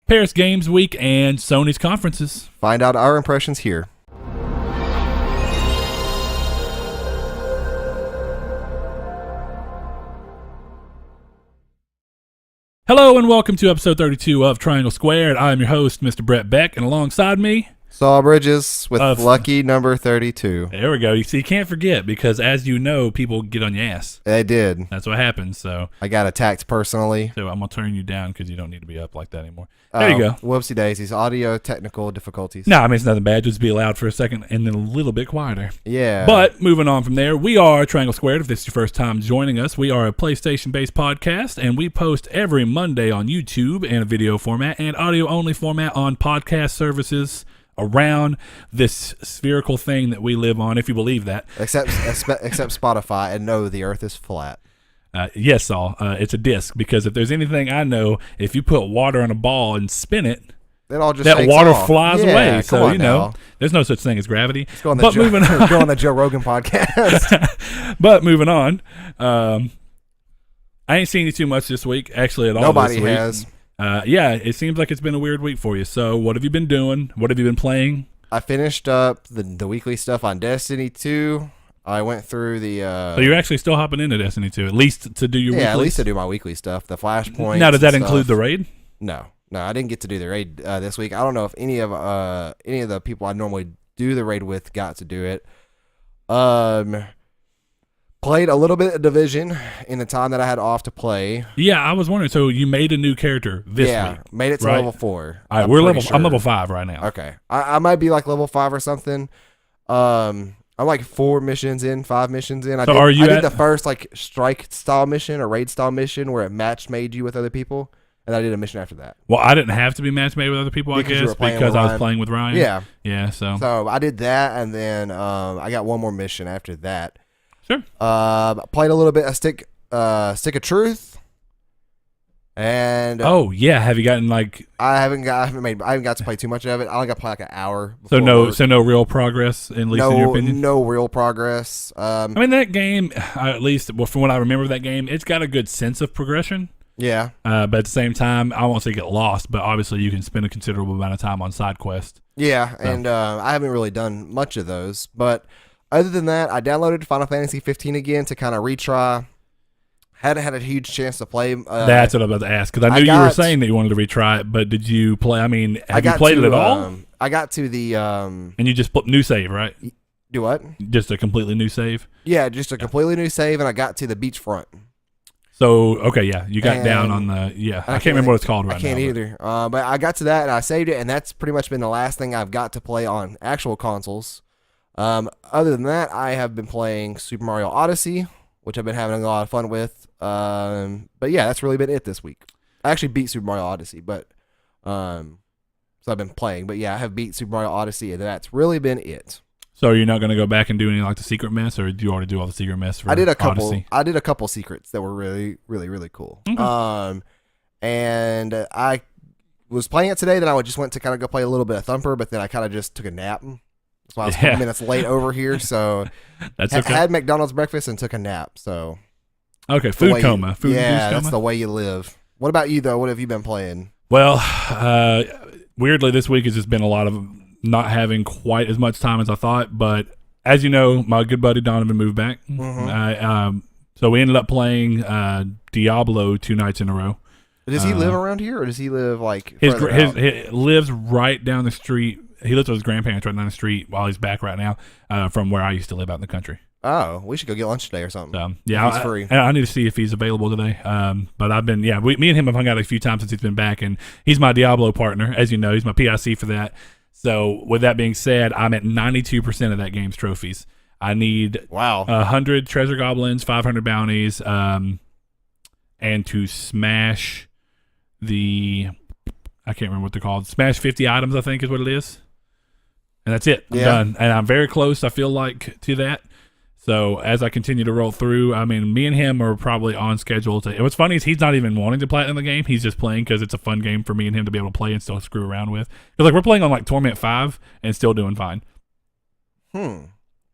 Paris Games Week and Sony's conferences. Find out our impressions here. Hello and welcome to episode 32 of Triangle Squared. I am your host, Mr. Brett Beck, and alongside me... Saul Bridges with lucky number 32. There we go. You see, you can't forget because, as you know, people get on your ass. They did. That's what happens. So I got attacked personally. So I'm going to turn you down because you don't need to be up like that anymore. There you go. Whoopsie daisies. Audio technical difficulties. No, I mean, it's nothing bad. Just be loud for a second and then a little bit quieter. Yeah. But moving on from there, we are Triangle Squared. If this is your first time joining us, we are a PlayStation-based podcast, and we post every Monday on YouTube in a video format and audio-only format on podcast services around this spherical thing that we live on, if you believe that. Except Spotify, and no, the earth is flat. Yes, Saul. It's a disc, because if there's anything I know, if you put water on a ball and spin it, that water flies away. So, you know, there's no such thing as gravity. But moving on. Go on the Joe Rogan podcast. But moving on, I ain't seen you too much this week, actually, at all. Nobody has. Yeah, it seems like it's been a weird week for you. So what have you been doing? What have you been playing? I finished up the weekly stuff on Destiny 2. I went through the... So you're actually still hopping into Destiny 2, at least to do your weeklies? Yeah, at least to do my weekly stuff, the Flashpoint. Now, does that include the raid? No, I didn't get to do the raid this week. I don't know if any of the people I normally do the raid with got to do it. Played a little bit of Division in the time that I had off to play. Yeah, I was wondering. So you made a new character this week? Yeah, made it to level 4. All right, I'm level 5 right now. Okay, I might be like level 5 or something. I'm like 5 missions in. I did the first like strike style mission or raid style mission where it match made you with other people, and I did a mission after that. Well, I didn't have to be match made with other people, because I was playing with Ryan. Yeah. So I did that, and then I got one more mission after that. Sure. Played a little bit of Stick of Truth, and have you gotten like? I haven't got to play too much of it. I only got to play like an hour. So no real progress, at least in your opinion. No real progress. I mean, that game, at least from what I remember of that game, it's got a good sense of progression. Yeah. But at the same time, I won't say get lost, but obviously you can spend a considerable amount of time on side quests. Yeah, and I haven't really done much of those, but. Other than that, I downloaded Final Fantasy 15 again to kind of retry. Hadn't had a huge chance to play. That's what I was about to ask, because I knew you were saying that you wanted to retry it, but did you play? I mean, have you played it at all? I got to the... and you just put new save, right? Do what? Just a completely new save? Yeah, just a completely new save, and I got to the beachfront. So, okay, yeah, you got down on the... Yeah, I can't remember what it's called right now. I can't either. But I got to that, and I saved it, and that's pretty much been the last thing I've got to play on actual consoles. Other than that, I have been playing Super Mario Odyssey, which I've been having a lot of fun with. But yeah, that's really been it this week. I actually beat Super Mario Odyssey, but so I've been playing. But yeah, I have beat Super Mario Odyssey, and that's really been it. So you're not going to go back and do any like the secret mess, or do you already do all the secret mess for Odyssey? I did a couple secrets that were really, really, really cool. Okay. And I was playing it today. Then I just went to kind of go play a little bit of Thumper, but then I kind of just took a nap. That's why I was 20 minutes late over here. So that's okay. Had McDonald's breakfast and took a nap. So okay, food coma. That's the way you live. What about you though? What have you been playing? Well, weirdly, this week has just been a lot of not having quite as much time as I thought. But as you know, my good buddy Donovan moved back. Mm-hmm. So we ended up playing Diablo 2 nights in a row. Does he live around here, or does he live like his lives right down the street? He lives with his grandparents right down the street while he's back right now from where I used to live out in the country. Oh, we should go get lunch today or something. Yeah, he's free. I need to see if he's available today. But I've been, me and him have hung out a few times since he's been back, and he's my Diablo partner. As you know, he's my PIC for that. So with that being said, I'm at 92% of that game's trophies. I need 100 treasure goblins, 500 bounties, and to smash I can't remember what they're called. Smash 50 items, I think is what it is. And that's it. I'm done. And I'm very close, I feel like, to that. So as I continue to roll through, I mean, me and him are probably on schedule to... What's funny is he's not even wanting to platinum the game. He's just playing because it's a fun game for me and him to be able to play and still screw around with. Because like we're playing on like Torment 5 and still doing fine. So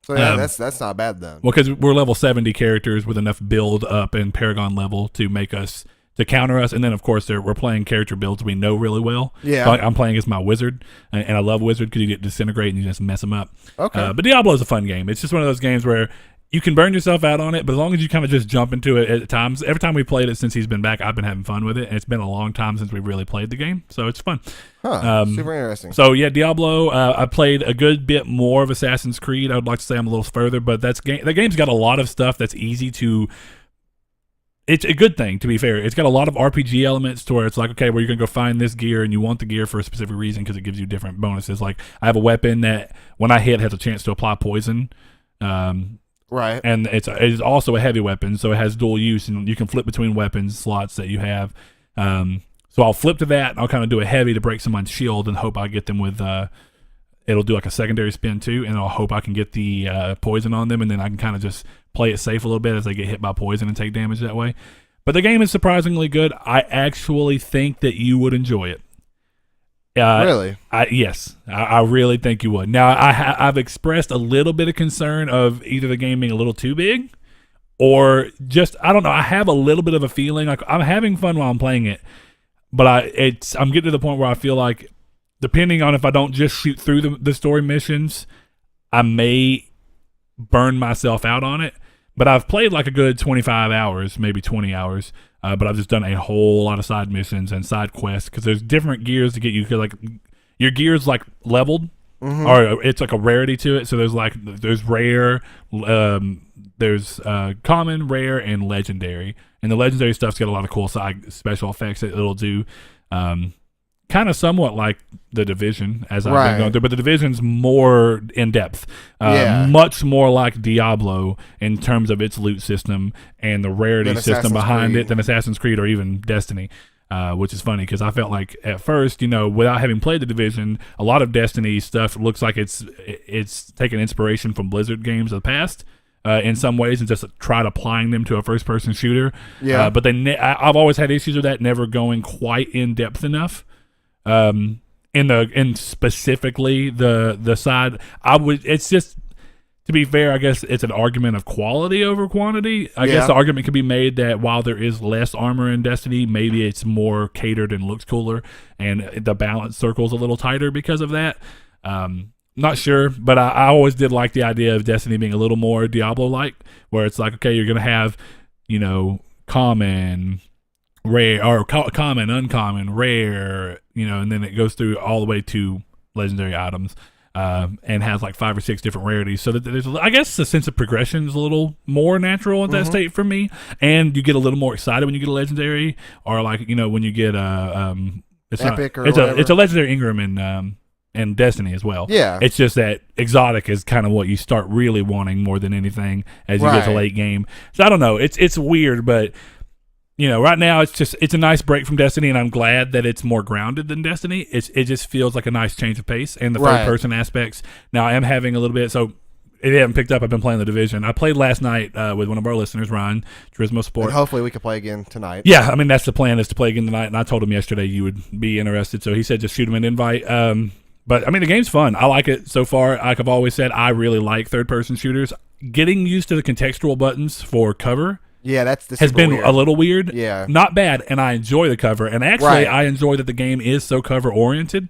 yeah, that's not bad then. Well, because we're level 70 characters with enough build up and Paragon level to make us to counter us. And then, of course, we're playing character builds we know really well. Yeah. So I'm playing as my wizard, and I love wizard because you get disintegrate and you just mess them up. Okay. But Diablo is a fun game. It's just one of those games where you can burn yourself out on it, but as long as you kind of just jump into it at times. Every time we played it since he's been back, I've been having fun with it, and it's been a long time since we really played the game, so it's fun. Super interesting. So yeah, Diablo. I played a good bit more of Assassin's Creed. I would like to say I'm a little further, but the game's got a lot of stuff that's easy to. It's a good thing, to be fair. It's got a lot of RPG elements to where it's like, okay, well, you're going to go find this gear, and you want the gear for a specific reason because it gives you different bonuses. Like, I have a weapon that, when I hit, has a chance to apply poison. Right. And it's also a heavy weapon, so it has dual use, and you can flip between weapons slots that you have. So I'll flip to that, and I'll kind of do a heavy to break someone's shield and hope I get them with... it'll do like a secondary spin too, and I'll hope I can get the poison on them, and then I can kind of just play it safe a little bit as they get hit by poison and take damage that way. But the game is surprisingly good. I actually think that you would enjoy it. Really? Yes, I really think you would. Now, I've expressed a little bit of concern of either the game being a little too big, or just, I don't know, I have a little bit of a feeling like I'm having fun while I'm playing it, but I'm getting to the point where I feel like, depending on if I don't just shoot through the story missions, I may burn myself out on it. But I've played like a good 25 hours, maybe 20 hours, but I've just done a whole lot of side missions and side quests because there's different gears to get you. Cause like your gear's like leveled, or it's like a rarity to it. So there's rare, there's common, rare, and legendary. And the legendary stuff's got a lot of cool side special effects that it'll do. Kind of somewhat like the Division as I've been going through, but the Division's more in depth, much more like Diablo in terms of its loot system and the rarity system behind it than Assassin's Creed or even Destiny, which is funny because I felt like at first, without having played the Division, a lot of Destiny stuff looks like it's taken inspiration from Blizzard games of the past. In some ways, and just tried applying them to a first-person shooter. Yeah, but I've always had issues with that, never going quite in depth enough. In specifically the side, it's just, to be fair, I guess it's an argument of quality over quantity. I guess the argument could be made that while there is less armor in Destiny, maybe it's more catered and looks cooler, and the balance circle's a little tighter because of that. Not sure, but I always did like the idea of Destiny being a little more Diablo-like, where it's like, okay, you're going to have, common, rare, or common, uncommon, rare, and then it goes through all the way to legendary items, and has like 5 or 6 different rarities. So that there's, I guess, the sense of progression is a little more natural in that state for me, and you get a little more excited when you get a legendary, or like when you get it's epic, it's a legendary Ingram and Destiny as well. Yeah. It's just that exotic is kind of what you start really wanting more than anything as you get to late game. So I don't know. It's weird, but right now it's a nice break from Destiny, and I'm glad that it's more grounded than Destiny. It just feels like a nice change of pace, and the third person aspects. Now I am having a little bit, so if you haven't picked up, I've been playing the Division. I played last night with one of our listeners, Ryan Turismo Sport. And hopefully we can play again tonight. Yeah, I mean that's the plan, is to play again tonight, and I told him yesterday you would be interested, so he said just shoot him an invite. But, I mean, the game's fun. I like it so far. Like I've always said, I really like third-person shooters. Getting used to the contextual buttons for cover has been weird. A little weird. Yeah. Not bad, and I enjoy the cover. And actually, I enjoy that the game is so cover-oriented.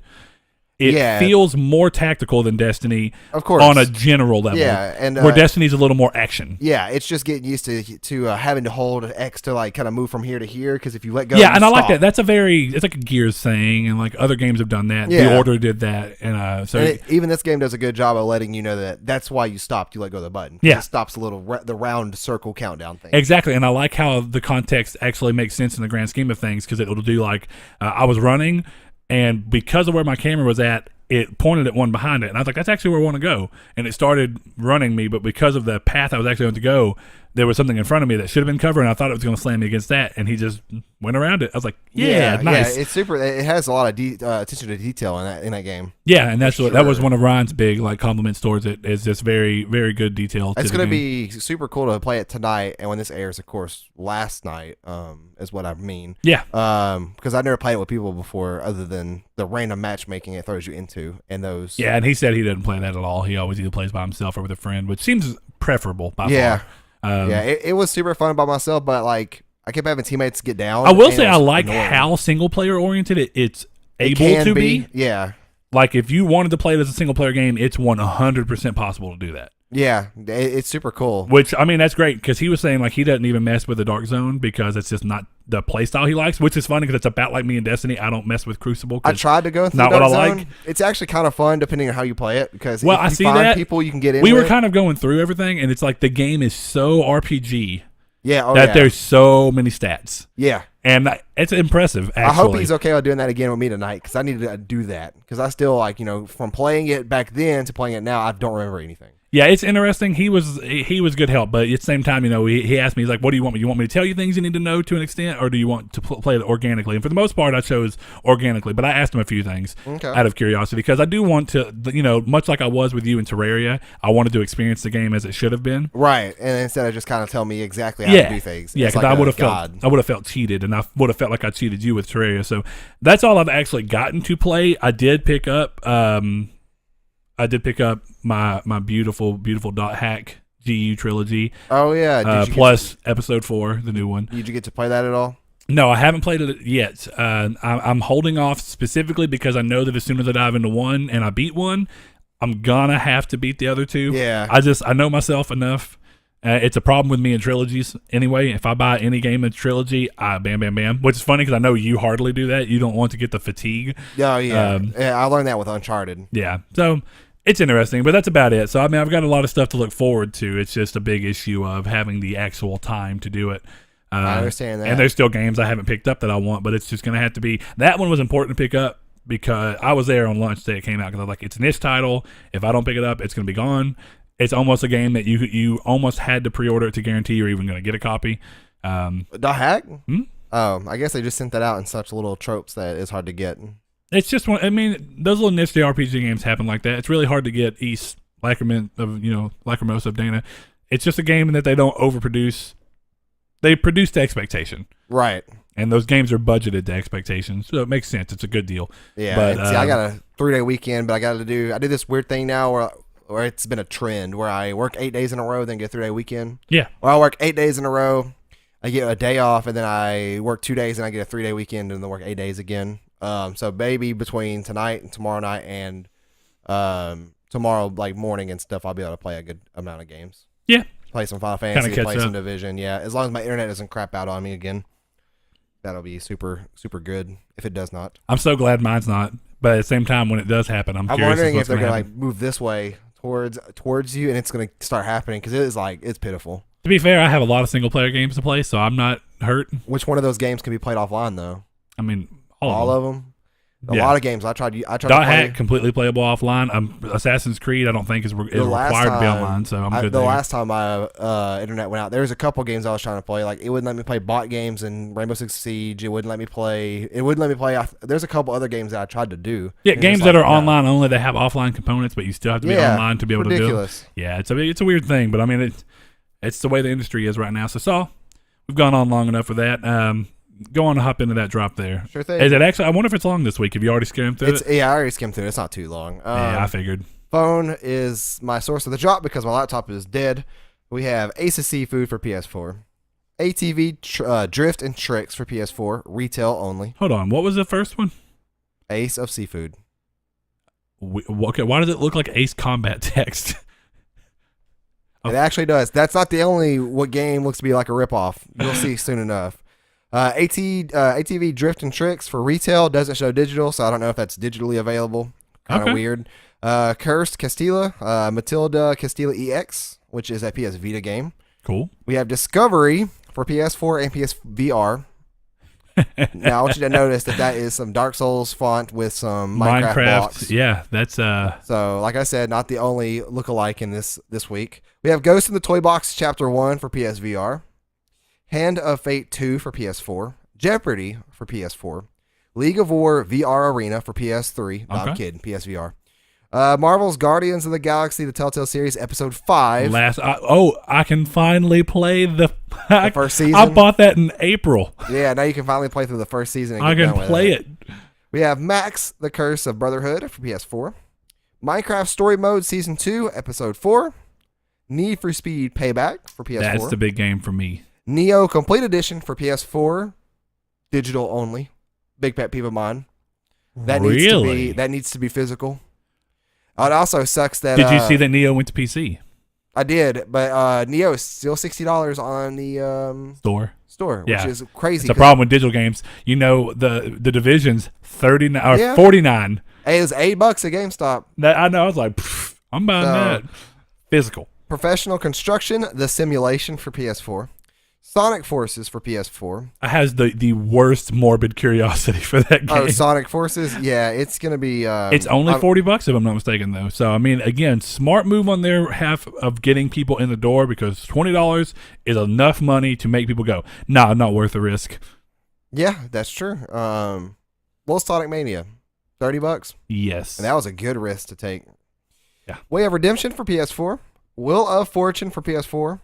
It feels more tactical than Destiny, of course, on a general level. Yeah, and where Destiny's a little more action. Yeah, it's just getting used to having to hold X to like kind of move from here to here, because if you let go, and I like that. That's it's like a Gears thing, and like other games have done that. Yeah. The Order did that, and even this game does a good job of letting you know that that's why you stopped. You let go of the button. Yeah, it stops the round circle countdown thing. Exactly, and I like how the context actually makes sense in the grand scheme of things, because it'll do like I was running. And because of where my camera was at, it pointed at one behind it. And I was like, that's actually where I want to go. And it started running me, but because of the path I was actually going to go, there was something in front of me that should have been covered, and I thought it was going to slam me against that, and he just went around it. I was like, nice. Yeah, it's super. It has a lot of attention to detail in that game. Yeah, and that was one of Ryan's big compliments towards it, is just very, very good detail. It's going to be super cool to play it tonight, and when this airs, of course, last night is what I mean. Yeah. Because I've never played it with people before, other than the random matchmaking it throws you into, and those. Yeah, and he said he doesn't play that at all. He always either plays by himself or with a friend, which seems preferable by far. It was super fun by myself, but like I kept having teammates get down. I will and say it I was like annoying. how single player oriented it's It able can to be. Yeah. Like if you wanted to play it as a single player game, it's 100% possible to do that. Yeah, it's super cool. Which, I mean, that's great because he was saying like he doesn't even mess with the Dark Zone because it's just not the play style he likes, which is funny because it's about like me and Destiny. I don't mess with Crucible. I tried to go through not the Dark what I Zone. like. It's actually kind of fun depending on how you play it because Well, if I you see find that. people you can get in We were with. kind of going through everything, and it's like the game is so RPG Yeah, that there's so many stats. Yeah. And it's impressive, actually. I hope he's okay with doing that again with me tonight because I need to do that because I still like from playing it back then to playing it now I don't remember anything. Yeah, it's interesting. He was good help, but at the same time, he asked me, he's like, "What do you want me? You want me to tell you things you need to know to an extent, or do you want to play it organically?" And for the most part, I chose organically, but I asked him a few things out of curiosity because I do want to, much like I was with you in Terraria, I wanted to experience the game as it should have been. Right, and instead of just kind of tell me exactly how to do things. Yeah, It's because like I would have felt cheated, and I would have felt like I cheated you with Terraria. So that's all I've actually gotten to play. I did pick up. My beautiful dot hack GU trilogy. Oh yeah, plus episode 4, the new one. Did you get to play that at all? No, I haven't played it yet. I'm holding off specifically because I know that as soon as I dive into one and I beat one, I'm gonna have to beat the other two. Yeah. I know myself enough. It's a problem with me in trilogies anyway. If I buy any game in trilogy, bam. Which is funny because I know you hardly do that. You don't want to get the fatigue. Oh yeah. Yeah, I learned that with Uncharted. Yeah. So it's interesting, but that's about it. So I mean, I've got a lot of stuff to look forward to. It's just a big issue of having the actual time to do it. I understand that. And there's still games I haven't picked up that I want, but it's just going to have to be. That one was important to pick up because I was there on launch day it came out because I was like, it's an itch title. If I don't pick it up, it's going to be gone. It's almost a game that you almost had to pre-order it to guarantee you're even going to get a copy. The hack? I guess they just sent that out in such little tropes that it's hard to get. It's just one. I mean, those little niche RPG games happen like that. It's really hard to get East Lacrimosa of Dana. It's just a game that they don't overproduce. They produce to expectation. Right. And those games are budgeted to expectations, so it makes sense. It's a good deal. Yeah. But see, I got a 3-day weekend, but I do this weird thing now where it's been a trend where I work 8 days in a row, then get a 3-day weekend. Yeah. Or I work 8 days in a row, I get a day off, and then I work 2 days, and I get a 3-day weekend, and then work 8 days again. So maybe between tonight and tomorrow night and tomorrow like morning and stuff, I'll be able to play a good amount of games. Yeah. Play some Final Fantasy, play some up. Division. Yeah, as long as my internet doesn't crap out on me again, that'll be super, super good. If it does not, I'm so glad mine's not. But at the same time, when it does happen, I'm curious wondering what's if they're gonna gonna happen. like move this way towards you, and it's gonna start happening because it's pitiful. To be fair, I have a lot of single player games to play, so I'm not hurt. Which one of those games can be played offline though? I mean, All of them. A lot of games I tried to Dot play. Hack completely playable offline. Assassin's Creed I don't think is required to be online, so I'm good. The there. last time my internet went out, there was a couple games I was trying to play. Like it wouldn't let me play bot games in Rainbow Six Siege. It wouldn't let me play. There's a couple other games that I tried to do. Yeah, games that are online only. They have offline components, but you still have to be online to be able ridiculous. to do it. Yeah, it's a weird thing, but I mean it's the way the industry is right now. So Saul, we've gone on long enough with that. Go on and hop into that drop there. Sure thing. Is it actually? I wonder if it's long this week. Have you already skimmed through it? Yeah, I already skimmed through it. It's not too long. Yeah, I figured. Phone is my source of the drop because my laptop is dead. We have Ace of Seafood for PS4. ATV Drift and Tricks for PS4. Retail only. Hold on. What was the first one? Ace of Seafood. Okay, why does it look like Ace Combat text? It actually does. That's not the only what game looks to be like a ripoff. You'll see soon enough. ATV Drift and Tricks for retail doesn't show digital, so I don't know if that's digitally available. Kind of weird. Cursed Castilla, Matilda Castilla EX, which is a PS Vita game. Cool. We have Discovery for PS4 and PSVR. Now I want you to notice that is some Dark Souls font with some Minecraft blocks. Yeah, that's So, like I said, not the only lookalike in this week. We have Ghost in the Toy Box Chapter 1 for PSVR. Hand of Fate 2 for PS4, Jeopardy for PS4, League of War VR Arena for PS3. No, I'm kidding, PSVR. Marvel's Guardians of the Galaxy, the Telltale series, Episode 5. I can finally play the first season. I bought that in April. Yeah, now you can finally play through the first season. And I can play it. We have Max, the Curse of Brotherhood for PS4, Minecraft Story Mode Season 2, Episode 4, Need for Speed Payback for PS4. That's the big game for me. Neo Complete Edition for PS4, digital only. Big pet peeve of mine. That needs to be physical. It also sucks that. Did you see that Neo went to PC? I did, but Neo is still $60 on the store, Yeah. which is crazy. It's a problem with digital games. You know, the Division's 39 or Yeah. 49. It was $8 at GameStop. I know. I was like, I'm buying that. Physical. Professional Construction, The Simulation for PS4. Sonic Forces for PS4. It has the worst morbid curiosity for that game. Oh, Sonic Forces? Yeah, it's going to be... it's only $40 if I'm not mistaken, though. So, I mean, again, smart move on their half of getting people in the door because $20 is enough money to make people go, nah, not worth the risk. Yeah, that's true. Well, Sonic Mania, $30. Yes. And that was a good risk to take. Yeah. Way of Redemption for PS4. Will of Fortune for PS4.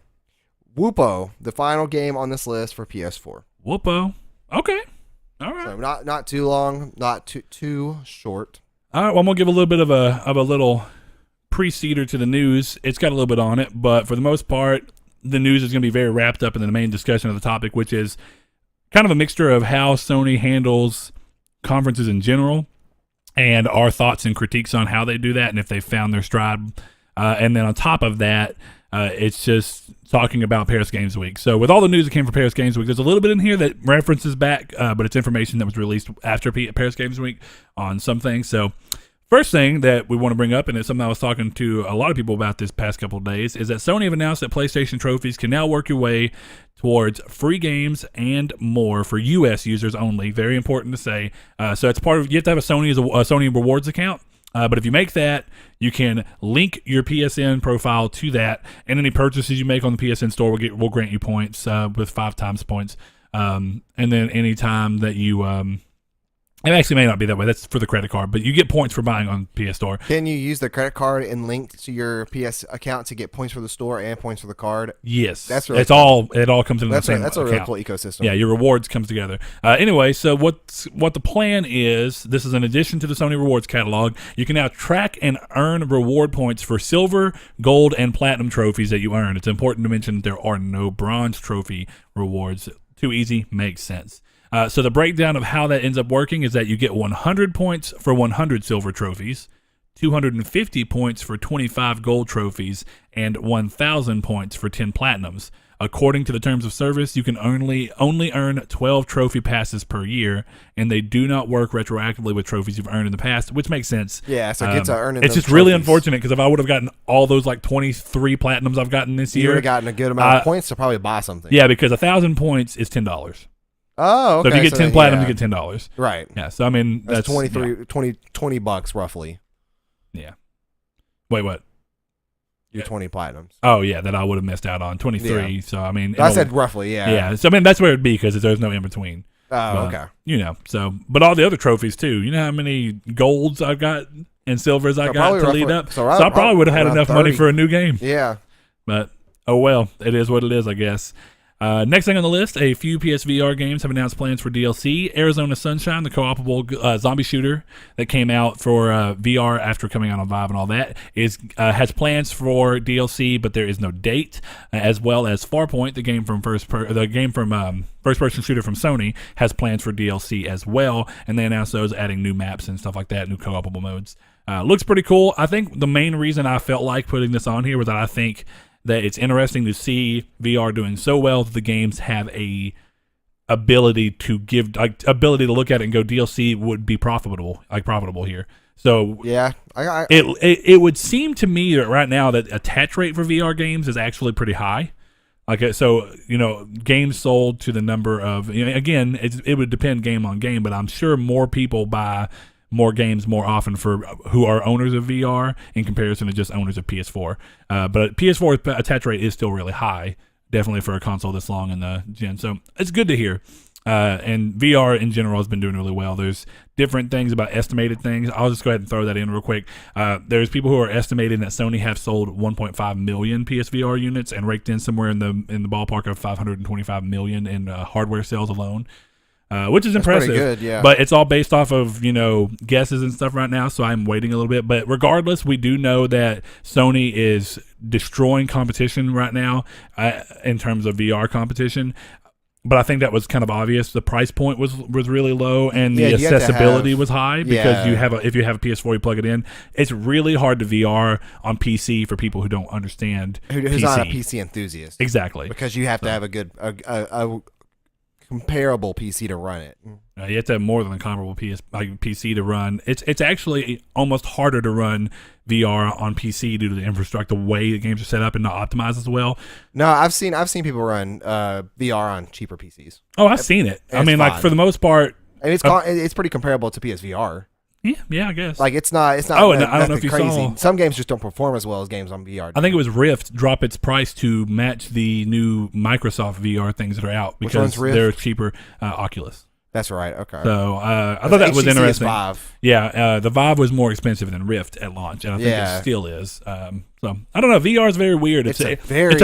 Whoopo, the final game on this list for PS4. Whoopo. Okay. All right. So not too long, not too short. All right. Well, I'm gonna give a little bit of a little preceder to the news. It's got a little bit on it, but for the most part, the news is gonna be very wrapped up in the main discussion of the topic, which is kind of a mixture of how Sony handles conferences in general and our thoughts and critiques on how they do that and if they found their stride. And then on top of that, it's just talking about Paris Games Week. So with all the news that came from Paris Games Week, there's a little bit in here that references back, but it's information that was released after Paris Games Week on some things. So first thing that we want to bring up, and it's something I was talking to a lot of people about this past couple of days, is that Sony have announced that PlayStation trophies can now work your way towards free games and more for U.S. users only. Very important to say. So it's part of, you have to have a Sony Rewards account. But if you make that, you can link your PSN profile to that, and any purchases you make on the PSN store will grant you points with 5 times points. And then any time that you it actually may not be that way. That's for the credit card, but you get points for buying on PS Store. Can you use the credit card and link to your PS account to get points for the store and points for the card? Yes, that's really cool. It all comes into the same. That's a really cool ecosystem. Yeah, your rewards comes together. Anyway, so what the plan is? This is in addition to the Sony Rewards catalog. You can now track and earn reward points for silver, gold, and platinum trophies that you earn. It's important to mention that there are no bronze trophy rewards. Too easy, makes sense. So the breakdown of how that ends up working is that you get 100 points for 100 silver trophies, 250 points for 25 gold trophies, and 1,000 points for 10 platinums. According to the terms of service, you can only earn 12 trophy passes per year, and they do not work retroactively with trophies you've earned in the past, which makes sense. Yeah, so it gets earning. It's just trophies. Really unfortunate because if I would have gotten all those like 23 platinums I've gotten this year, you would have gotten a good amount of points to probably buy something. Yeah, because 1,000 points is $10. Oh, okay. So if you get 10 platinums, you get $10. Right. Yeah. So I mean, that's $20 roughly. Yeah. Wait, what? Your 20 platinums. Oh yeah, that I would have missed out on 23. Yeah. So I mean, I said roughly. Yeah. Yeah. So I mean, that's where it'd be because there's no in between. Oh, okay. You know. So, but all the other trophies too. You know how many golds I've got and silvers I got to lead up. So I probably would have had enough money for a new game. Yeah. But oh well, it is what it is, I guess. Next thing on the list, a few PSVR games have announced plans for DLC. Arizona Sunshine, the co-opable zombie shooter that came out for VR after coming out on Vive and all that, has plans for DLC, but there is no date. As well as Farpoint, the game from first-person shooter from Sony, has plans for DLC as well, and they announced those, adding new maps and stuff like that, new co-opable modes. Looks pretty cool. I think the main reason I felt like putting this on here was that I think that it's interesting to see VR doing so well that the games have a ability to look at it and go, DLC would be profitable here. So yeah, it would seem to me that right now that attach rate for VR games is actually pretty high. Like, so, you know, games sold to the number of, you know, again, it would depend game on game, but I'm sure more people buy more games more often for who are owners of VR in comparison to just owners of PS4. But PS4 attach rate is still really high, definitely for a console this long in the gen. So it's good to hear. And VR in general has been doing really well. There's different things about estimated things. I'll just go ahead and throw that in real quick. There's people who are estimating that Sony have sold 1.5 million PSVR units and raked in somewhere in the ballpark of 525 million in hardware sales alone. which is impressive. Pretty good, yeah. But it's all based off of guesses and stuff right now, so I'm waiting a little bit. But regardless, we do know that Sony is destroying competition right now in terms of VR competition. But I think that was kind of obvious. The price point was really low, and the accessibility was high because if you have a PS4, you plug it in. It's really hard to VR on PC for people who don't understand who's PC. not a PC enthusiast. Exactly, because you have to have a good a comparable PC to run it. you have to have more than a comparable PC to run. It's actually almost harder to run VR on PC due to the infrastructure, the way the games are set up and not optimized as well. No, I've seen people run VR on cheaper PCs. Oh, I've seen it. I mean, like for the most part, and it's pretty comparable to PSVR. Yeah, I guess. Like it's not. Oh, and I don't know if you crazy. saw. Some games just don't perform as well as games on VR. I think it was Rift drop its price to match the new Microsoft VR things that are out because they're cheaper. Oculus. That's right. Okay. So I thought that was interesting. Vive. Yeah, the Vive was more expensive than Rift at launch, and I think it still is. So I don't know. VR is very weird. It's a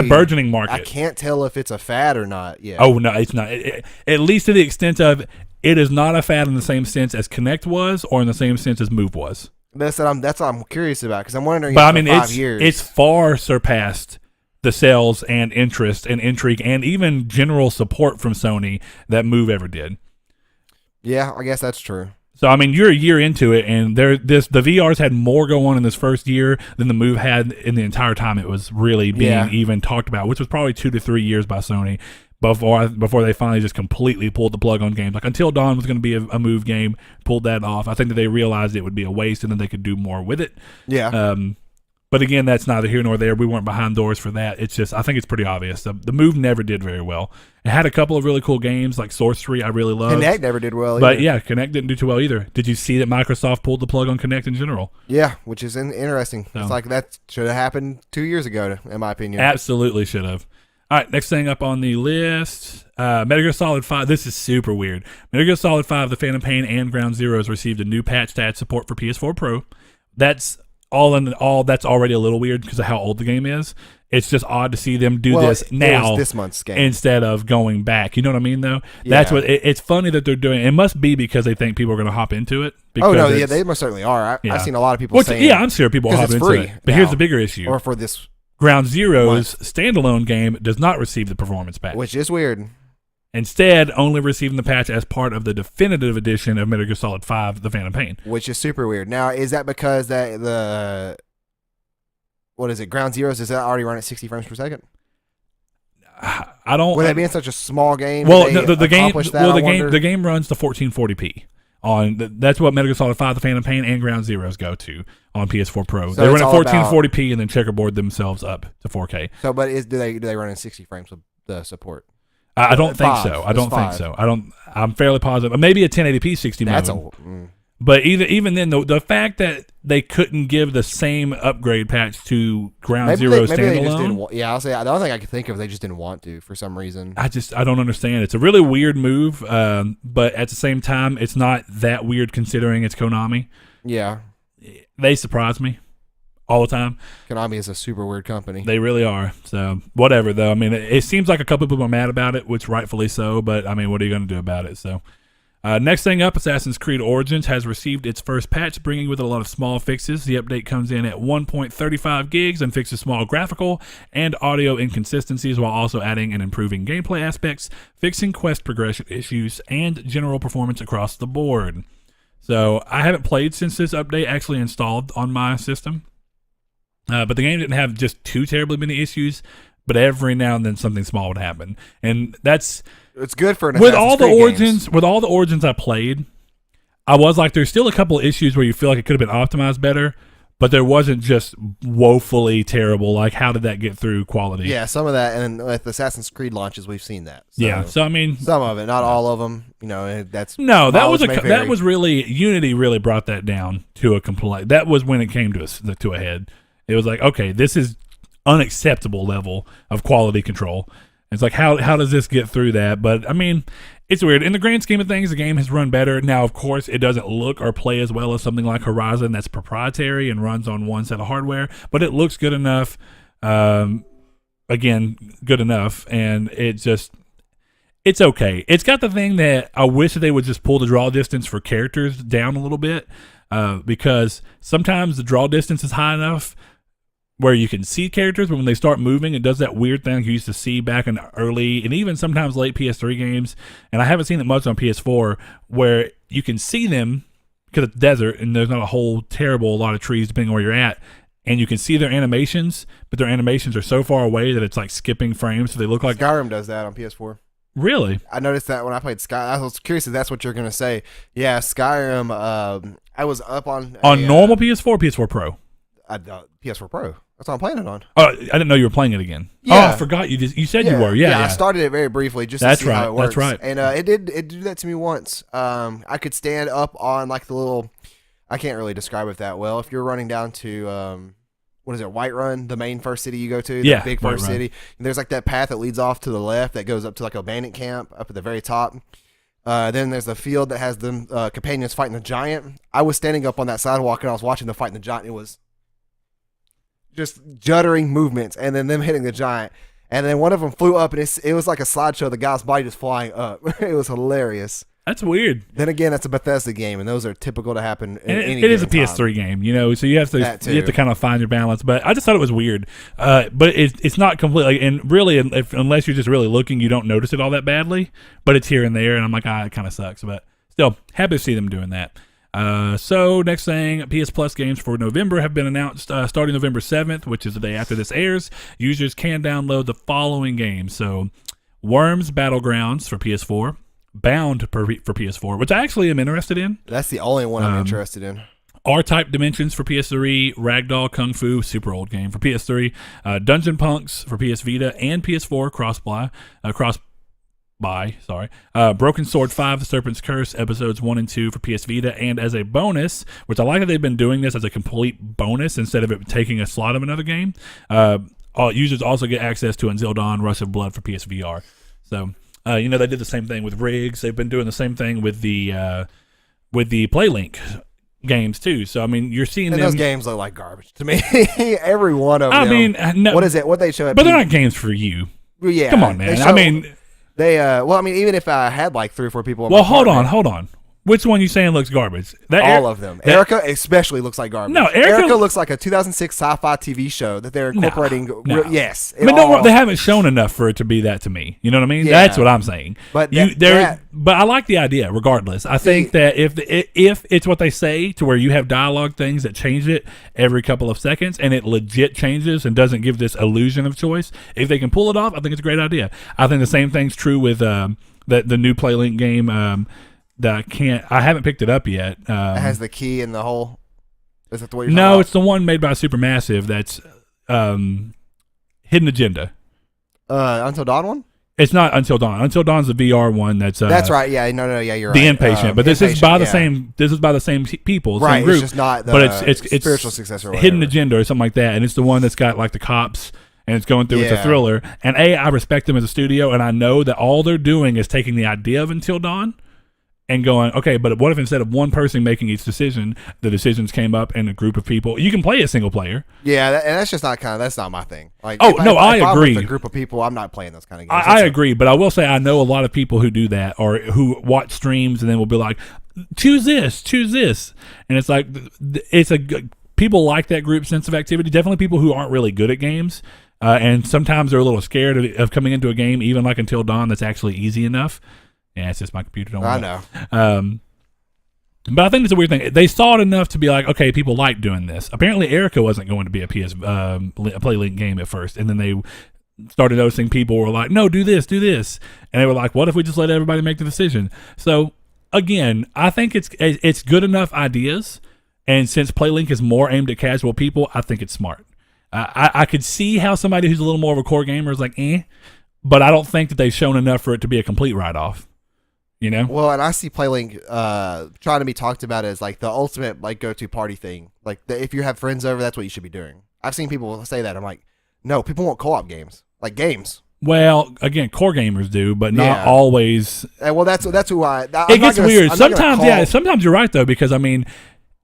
burgeoning market. I can't tell if it's a fad or not. Yeah. Oh no, it's not. At least to the extent of it is not a fad in the same sense as Kinect was, or in the same sense as Move was. That's what I'm curious about because I'm wondering. But I mean, 5 years, it's far surpassed the sales and interest and intrigue and even general support from Sony that Move ever did. Yeah, I guess that's true. So I mean, you're a year into it, and the VR's had more go on in this first year than the Move had in the entire time it was really being even talked about, which was probably 2 to 3 years by Sony before they finally just completely pulled the plug on games. Like Until Dawn was going to be a Move game, pulled that off. I think that they realized it would be a waste, and then they could do more with it. Yeah. But again, that's neither here nor there. We weren't behind doors for that. It's just, I think it's pretty obvious. The Move never did very well. It had a couple of really cool games like Sorcery I really loved. Kinect never did well either. But yeah, Kinect didn't do too well either. Did you see that Microsoft pulled the plug on Kinect in general? Yeah, which is interesting. So. It's like that should have happened 2 years ago, in my opinion. Absolutely should have. All right, next thing up on the list, Metal Gear Solid 5. This is super weird. Metal Gear Solid 5, The Phantom Pain, and Ground Zeroes received a new patch to add support for PS4 Pro. That's all in all. That's already a little weird because of how old the game is. It's just odd to see them do this now, this month's game, instead of going back. You know what I mean, though? Yeah. That's what it's funny that they're doing. It must be because they think people are going to hop into it. Oh no, yeah, they most certainly are. I've seen a lot of people saying, yeah, I'm sure people are hopping into it. But here's the bigger issue: or for this Ground Zeroes standalone game does not receive the performance patch, which is weird. Instead, only receiving the patch as part of the definitive edition of Metal Gear Solid 5: The Phantom Pain, which is super weird. Now, is that because what is it? Ground Zeroes, does that already run at 60 frames per second? I don't. Would that be in such a small game? Well, the game runs to 1440p. That's what Metal Gear Solid 5: The Phantom Pain and Ground Zeroes go to on PS4 Pro. So they run at 1440p and then checkerboard themselves up to 4K. So, but do they run in 60 frames with the support? I don't think so. I'm fairly positive. Maybe a 1080p 60 That's mode. But even then, the fact that they couldn't give the same upgrade patch to Ground Zero standalone. They just didn't. Yeah, I'll say the only thing I can think of, they just didn't want to for some reason. I don't understand. It's a really weird move, but at the same time, it's not that weird considering it's Konami. Yeah, they surprise me all the time. Konami is a super weird company. They really are. So whatever, though. I mean, it seems like a couple people are mad about it, which rightfully so. But I mean, what are you going to do about it? So. Next thing up, Assassin's Creed Origins has received its first patch, bringing with it a lot of small fixes. The update comes in at 1.35 gigs and fixes small graphical and audio inconsistencies while also adding and improving gameplay aspects, fixing quest progression issues, and general performance across the board. So I haven't played since this update actually installed on my system, but the game didn't have just too terribly many issues, but every now and then something small would happen. And it's good for an with all the Origins I played. I was like, there's still a couple of issues where you feel like it could have been optimized better, but there wasn't just woefully terrible. Like, how did that get through quality? Yeah, some of that, and with Assassin's Creed launches, we've seen that. So, yeah, so I mean, some of it, not all of them. You know, that was really Unity really brought that down to a complete. That was when it came to a head. It was like, okay, this is unacceptable level of quality control. It's like, how does this get through that? But I mean, it's weird. In the grand scheme of things, the game has run better. Now, of course, it doesn't look or play as well as something like Horizon that's proprietary and runs on one set of hardware, but it looks good enough. Again, good enough, and it's It's okay. It's got the thing that I wish that they would just pull the draw distance for characters down a little bit, because sometimes the draw distance is high enough where you can see characters, but when they start moving, it does that weird thing you used to see back in early and even sometimes late PS3 games, and I haven't seen it much on PS4, where you can see them because it's desert and there's not a whole terrible lot of trees depending on where you're at, and you can see their animations, but their animations are so far away that it's like skipping frames, so they look like... Skyrim does that on PS4. Really? I noticed that when I played Sky. I was curious if that's what you're going to say. Yeah, Skyrim, I was up on... normal PS4 PS4 Pro? PS4 Pro. That's what I'm playing it on. Oh, I didn't know you were playing it again. Yeah. Oh, I forgot you said you were. Yeah, I started it very briefly just to see how it works. That's right. And it did do that to me once. I could stand up on like the little... I can't really describe it that well. If you're running down to... what is it, Whiterun, the main first city you go to, the big first city. And there's like that path that leads off to the left that goes up to like a bandit camp up at the very top. Then there's the field that has them companions fighting the giant. I was standing up on that sidewalk and I was watching them fighting the giant. It was just juddering movements and then them hitting the giant. And then one of them flew up and it was like a slideshow, the guy's body just flying up. It was hilarious. That's weird. Then again, that's a Bethesda game, and those are typical to happen. It is a PS3 game, so you have to kind of find your balance. But I just thought it was weird. But it's not completely, and really, unless you're just really looking, you don't notice it all that badly. But it's here and there, and I'm like, it kind of sucks. But still, happy to see them doing that. So next thing, PS Plus games for November have been announced. Starting November 7th, which is the day after this airs, users can download the following games. So, Worms Battlegrounds for PS4. Bound for PS4, which I actually am interested in. That's the only one I'm interested in. R-Type Dimensions for PS3, Ragdoll Kung Fu, super old game for PS3, Dungeon Punks for PS Vita and PS4 Broken Sword 5, The Serpent's Curse, episodes 1 and 2 for PS Vita, and as a bonus, which I like that they've been doing this as a complete bonus instead of it taking a slot of another game, users also get access to Until Dawn, Rush of Blood for PSVR. So... they did the same thing with Rigs. They've been doing the same thing with the PlayLink games too. So I mean, you're seeing those games look like garbage to me. Every one of them. I mean, no, what is it? What they show? But they're not games for you. Well, yeah, come on, man. Even if I had like 3 or 4 people. Hold on. Which one you saying looks garbage? All of them. Erica especially looks like garbage. No, Erica looks like a 200006 sci-fi TV show that they're incorporating. No. Yes. I mean, they haven't shown enough for it to be that to me. You know what I mean? Yeah. That's what I'm saying. But but I like the idea regardless. I think that if it's what they say to where you have dialogue things that change it every couple of seconds and it legit changes and doesn't give this illusion of choice, if they can pull it off, I think it's a great idea. I think the same thing's true with the new PlayLink game. I haven't picked it up yet. It has the key in the hole. Is that the way you're No, it's the one made by Supermassive that's Hidden Agenda. Until Dawn one? It's not Until Dawn. Until Dawn's the VR one. That's right. Yeah, no, yeah, you're the right. Inpatient. But this is by the same. This is by the same people, right? Same group. It's just not the it's spiritual successor. Or Hidden Agenda or something like that, and it's the one that's got like the cops. And it's going through. It's a thriller. And I respect them as a studio, and I know that all they're doing is taking the idea of Until Dawn and going, okay, but what if instead of one person making each decision, the decisions came up in a group of people? You can play a single player. Yeah, and that's just that's not my thing. Like, I if agree. I'm with a group of people, I'm not playing those kind of games. I agree, but I will say I know a lot of people who do that or who watch streams and then will be like, choose this, and it's like people like that group sense of activity. Definitely people who aren't really good at games. And sometimes they're a little scared of coming into a game, even like Until Dawn, that's actually easy enough. Yeah, it's just my computer. Don't worry. I know. But I think it's a weird thing. They saw it enough to be like, okay, people like doing this. Apparently, Erica wasn't going to be a PlayLink game at first, and then they started noticing people were like, no, do this, and they were like, what if we just let everybody make the decision? So again, I think it's good enough ideas, and since PlayLink is more aimed at casual people, I think it's smart. I could see how somebody who's a little more of a core gamer is like, but I don't think that they've shown enough for it to be a complete write-off. Well, and I see PlayLink trying to be talked about as like the ultimate like go-to party thing. Like if you have friends over, that's what you should be doing. I've seen people say that. I'm like, no, people want co-op games, like games. Well, again, core gamers do, but not always. Well, that's who it gets weird. Sometimes you're right though, because I mean,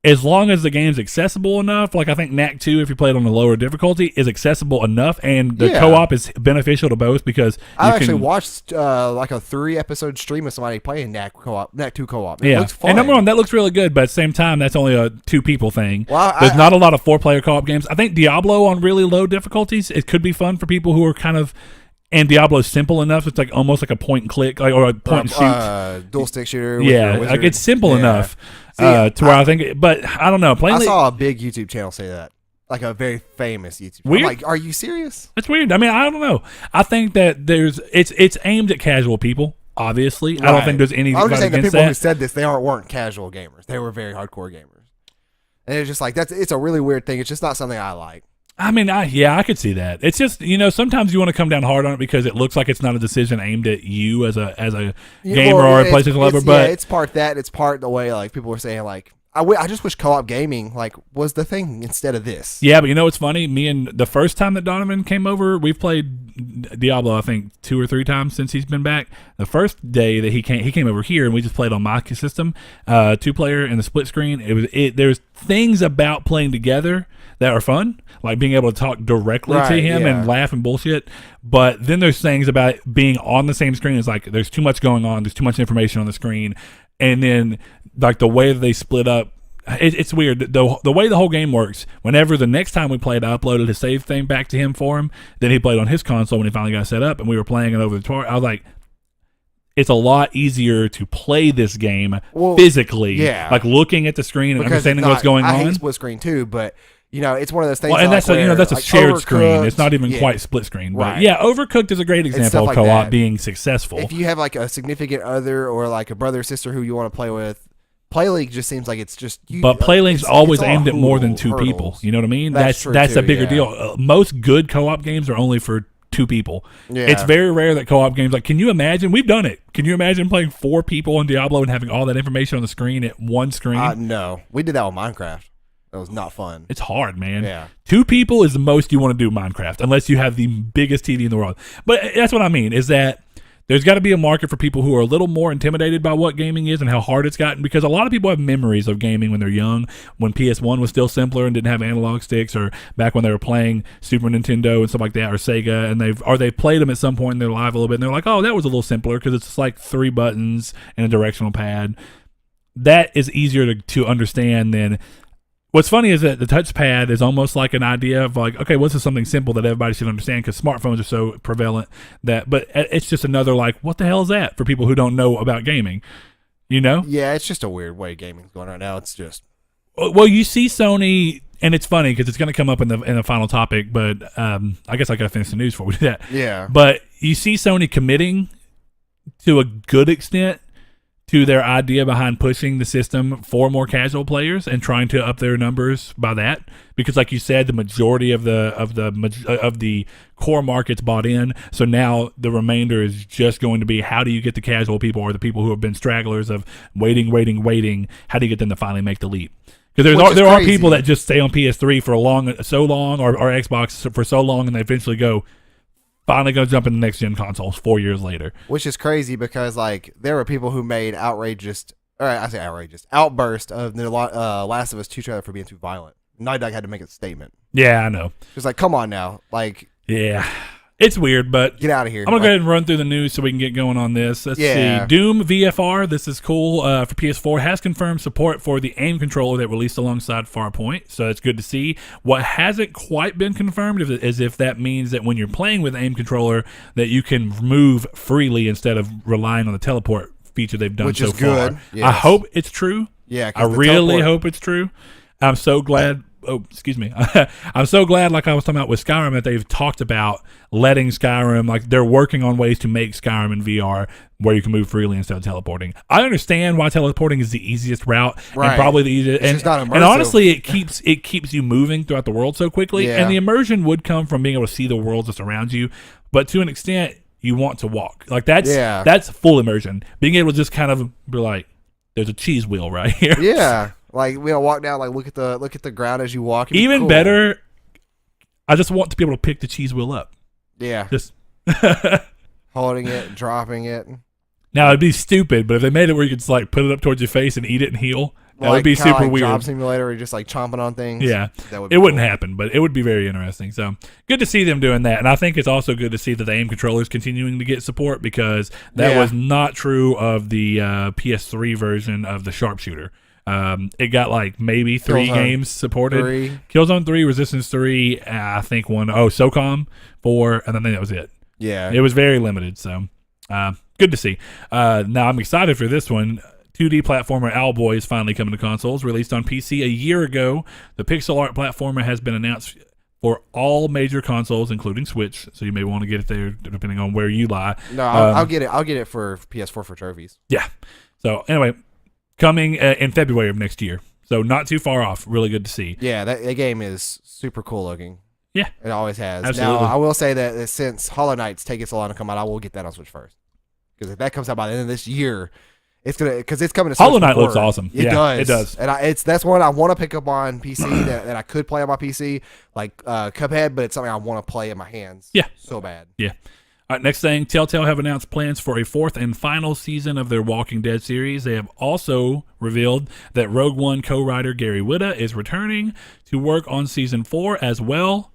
as long as the game's accessible enough, like I think Knack 2, if you play it on a lower difficulty, is accessible enough, and the co-op is beneficial to both because I actually watched like a 3-episode stream of somebody playing Knack 2 co-op. It looks fun. And number one, that looks really good, but at the same time, that's only a 2-people thing. Well, There's not a lot of 4-player co-op games. I think Diablo on really low difficulties, it could be fun for people who are kind of. And Diablo's simple enough; it's like almost like a point and click, or a point and shoot, dual stick shooter. Yeah, like it's simple enough to where I think. But I don't know. I saw a big YouTube channel say that, like a very famous YouTube channel. I'm like, are you serious? That's weird. I mean, I don't know. I think that it's aimed at casual people. Obviously, right. I don't think there's any. I'm just saying the people who said this, they weren't casual gamers. They were very hardcore gamers, and it's just like it's a really weird thing. It's just not something I like. I mean, I could see that. It's just, sometimes you want to come down hard on it because it looks like it's not a decision aimed at you as a gamer or a PlayStation lover. But it's part that. It's part the way like people were saying like I just wish co-op gaming like was the thing instead of this. Yeah, but you know what's funny? Me and the first time that Donovan came over, we've played Diablo I think 2 or 3 times since he's been back. The first day that he came over here and we just played on my system, 2-player and the split screen. There's things about playing together that are fun, like being able to talk directly to him and laugh and bullshit. But then there's things about being on the same screen. It's like there's too much going on. There's too much information on the screen. And then like the way that they split up, it's weird. The way the whole game works, whenever the next time we played, I uploaded his save thing back to him for him. Then he played on his console when he finally got set up, and we were playing it over the tour. I was like, it's a lot easier to play this game physically, like looking at the screen and understanding what's going on. I hate split screen too, but it's one of those things. Well, and that's that's a like shared screen. It's not even quite split screen. But yeah, Overcooked is a great example of co-op being successful. If you have like a significant other or like a brother or sister who you want to play with, Play League just seems like it's just. But Play League's always aimed at more than 2 people. You know what I mean? That's a bigger deal. Most good co-op games are only for 2 people. Yeah. It's very rare that co-op games, like, can you imagine? We've done it. Can you imagine playing 4 people in Diablo and having all that information on the screen at one screen? No. We did that with Minecraft. That was not fun. It's hard, man. Yeah. 2 people is the most you want to do Minecraft, unless you have the biggest TV in the world. But that's what I mean, is that there's got to be a market for people who are a little more intimidated by what gaming is and how hard it's gotten, because a lot of people have memories of gaming when they're young, when PS1 was still simpler and didn't have analog sticks, or back when they were playing Super Nintendo and stuff like that, or Sega, and they've played them at some point in their life a little bit, and they're like, oh, that was a little simpler because it's just like 3 buttons and a directional pad. That is easier to understand than. What's funny is that the touchpad is almost like an idea of like, okay, what's something simple that everybody should understand, because smartphones are so prevalent but it's just another like, what the hell is that for people who don't know about gaming, Yeah, it's just a weird way gaming's going right now. It's just. Well, you see Sony, and it's funny because it's going to come up in the final topic, but I guess I got to finish the news before we do that. Yeah. But you see Sony committing to a good extent to their idea behind pushing the system for more casual players and trying to up their numbers by that, because like you said, the majority of the core market's bought in, so now the remainder is just going to be, how do you get the casual people, or the people who have been stragglers of waiting, how do you get them to finally make the leap? Because there are people that just stay on PS3 for so long or Xbox for so long, and they eventually go, finally going to jump in the next gen consoles 4 years later. Which is crazy, because like there were people who made outburst of the Last of Us 2 trailer for being too violent. Naughty Dog had to make a statement. Yeah, I know. It's like, come on now, like. Yeah. It's weird, but get out of here. I'm going to go ahead and run through the news so we can get going on this. Let's see. Doom VFR, this is cool, for PS4, has confirmed support for the aim controller that released alongside Farpoint, so it's good to see. What hasn't quite been confirmed is if that means that when you're playing with aim controller that you can move freely instead of relying on the teleport feature they've done so far. Which is good. Yes. I hope it's true. Yeah, I really hope it's true. I'm so glad. Oh, excuse me. I'm so glad, like I was talking about with Skyrim, that they've talked about letting Skyrim, like they're working on ways to make Skyrim in VR where you can move freely instead of teleporting. I understand why teleporting is the easiest route, and probably the easiest. It's not immersive. And honestly, it keeps you moving throughout the world so quickly. Yeah. And the immersion would come from being able to see the world just around you. But to an extent, you want to walk. Like that's full immersion. Being able to just kind of be like, there's a cheese wheel right here. Yeah. Like, we walk down, like look at the ground as you walk. Even better, I just want to be able to pick the cheese wheel up. Yeah. Just holding it, dropping it. Now, it'd be stupid, but if they made it where you could just like put it up towards your face and eat it and heal, That would be super weird. Job simulator, or just like chomping on things. Yeah, it wouldn't happen, but it would be very interesting. So good to see them doing that, and I think it's also good to see that the aim controllers continuing to get support, because that was not true of the PS3 version of the sharpshooter. It got like maybe 3 games supported. Killzone 3, Resistance 3, I think SOCOM 4, and then that was it. Yeah, it was very limited. So good to see. Now I'm excited for this one. 2D platformer Owlboy is finally coming to consoles. Released on PC a year ago, the pixel art platformer has been announced for all major consoles, including Switch. So you may want to get it there, depending on where you lie. No, I'll get it. I'll get it for PS4 for trophies. Yeah. So anyway, coming in February of next year. So not too far off. Really good to see. Yeah, that game is super cool looking. Yeah, it always has. Absolutely. Now I will say that since Hollow Knight's taking so long to come out, I will get that on Switch first, because if that comes out by the end of this year. It's coming to Switch. Hollow Knight looks awesome. It does. It does. And that's one I want to pick up on PC that I could play on my PC, like Cuphead, but it's something I want to play in my hands. Yeah. So bad. Yeah. All right, next thing, Telltale have announced plans for a 4th and final season of their Walking Dead series. They have also revealed that Rogue One co-writer Gary Whitta is returning to work on season 4, as well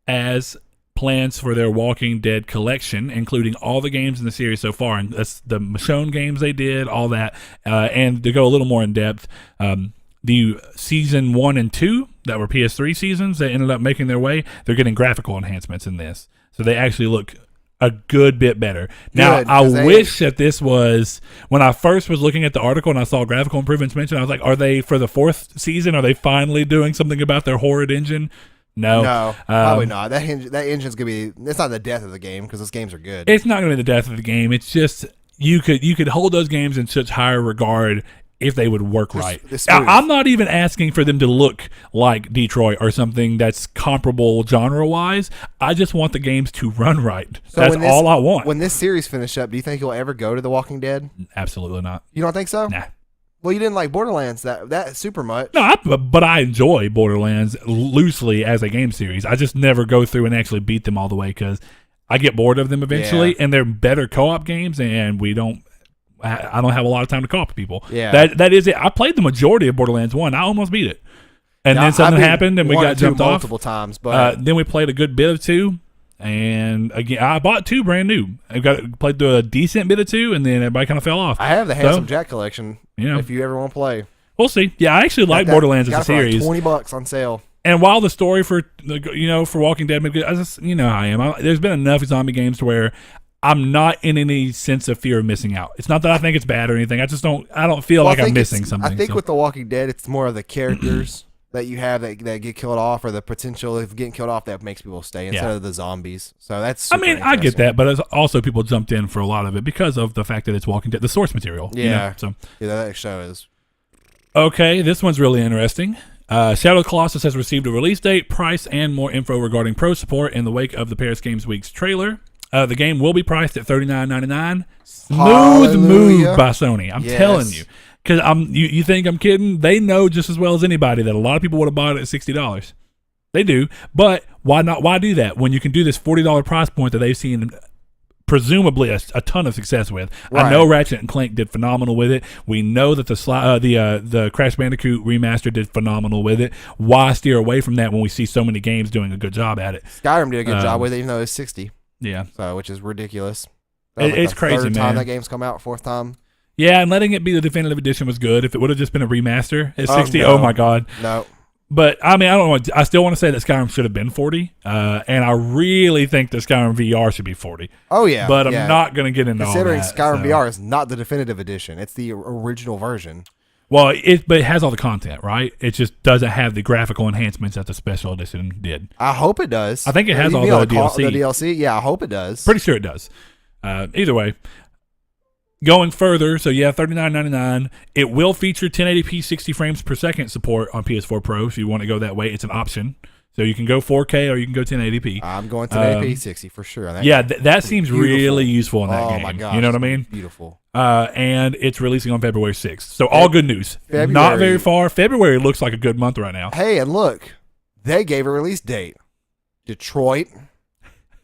as plans for their Walking Dead collection, including all the games in the series so far, and that's the Michonne games they did, all that, and to go a little more in depth, the season 1 and 2 that were PS3 seasons that ended up making their way, they're getting graphical enhancements in this, so they actually look a good bit better. Now, I wish that this was, when I first was looking at the article and I saw graphical improvements mentioned, I was like, are they, for the 4th season, are they finally doing something about their horrid engine? No, probably not. That engine's gonna be. It's not the death of the game, because those games are good. It's not gonna be the death of the game. It's just you could hold those games in such higher regard if they would work right. I'm not even asking for them to look like Detroit or something that's comparable genre wise. I just want the games to run right. So that's all I want. When this series finishes up, do you think you'll ever go to The Walking Dead? Absolutely not. You don't think so? Nah. Well, you didn't like Borderlands that super much. No, but I enjoy Borderlands loosely as a game series. I just never go through and actually beat them all the way, because I get bored of them eventually, and they're better co-op games, and I don't have a lot of time to co-op with people. Yeah. That is it. I played the majority of Borderlands 1. I almost beat it. And then something happened, and we got jumped off multiple times. But then we played a good bit of 2. And again, I bought 2 brand new. I played through a decent bit of 2, and then everybody kind of fell off. I have the Handsome Jack collection. If you ever want to play, we'll see. Yeah, I actually like Borderlands as a series. Like $20 on sale. And while the story for Walking Dead, I just how I am. There's been enough zombie games to where I'm not in any sense of fear of missing out. It's not that I think it's bad or anything. I just don't. I don't feel like I'm missing something. I think with The Walking Dead, it's more of the characters that you have that get killed off, or the potential of getting killed off, that makes people stay instead of the zombies. So that's I get that, but also people jumped in for a lot of it because of the fact that it's Walking Dead, the source material. That show is okay. This one's really interesting. Shadow Colossus has received a release date, price, and more info regarding pro support in the wake of the Paris Games Week's trailer. The game will be priced at $39.99. Smooth move by Sony. I'm telling you. Because you think I'm kidding? They know just as well as anybody that a lot of people would have bought it at $60. They do, but why not? Why do that when you can do this $40 price point that they've seen presumably a ton of success with? Right. I know Ratchet and Clank did phenomenal with it. We know that the Crash Bandicoot remaster did phenomenal with it. Why steer away from that when we see so many games doing a good job at it? Skyrim did a good job with it, even though it was $60. Yeah, which is ridiculous. It's crazy, man. 3rd time that game's come out, 4th time. Yeah, and letting it be the definitive edition was good. If it would have just been a remaster at 60, oh my god. No. But I mean, I still want to say that Skyrim should have been 40, and I really think that Skyrim VR should be 40. Oh yeah, but I'm not going to get into considering all that. Skyrim VR is not the definitive edition; it's the original version. Well, but it has all the content, right? It just doesn't have the graphical enhancements that the special edition did. I hope it does. I think it has all the DLC. The DLC, yeah, I hope it does. Pretty sure it does. Either way. Going further, so yeah, $39.99. It will feature 1080p 60 frames per second support on PS4 Pro if you want to go that way. It's an option. So you can go 4K or you can go 1080p. I'm going 1080p 60 for sure. That seems really useful in that game. Oh my gosh. You know what I mean? Beautiful. And it's releasing on February 6th. So all good news. Not very far. February looks like a good month right now. Hey, and look, they gave a release date. Detroit.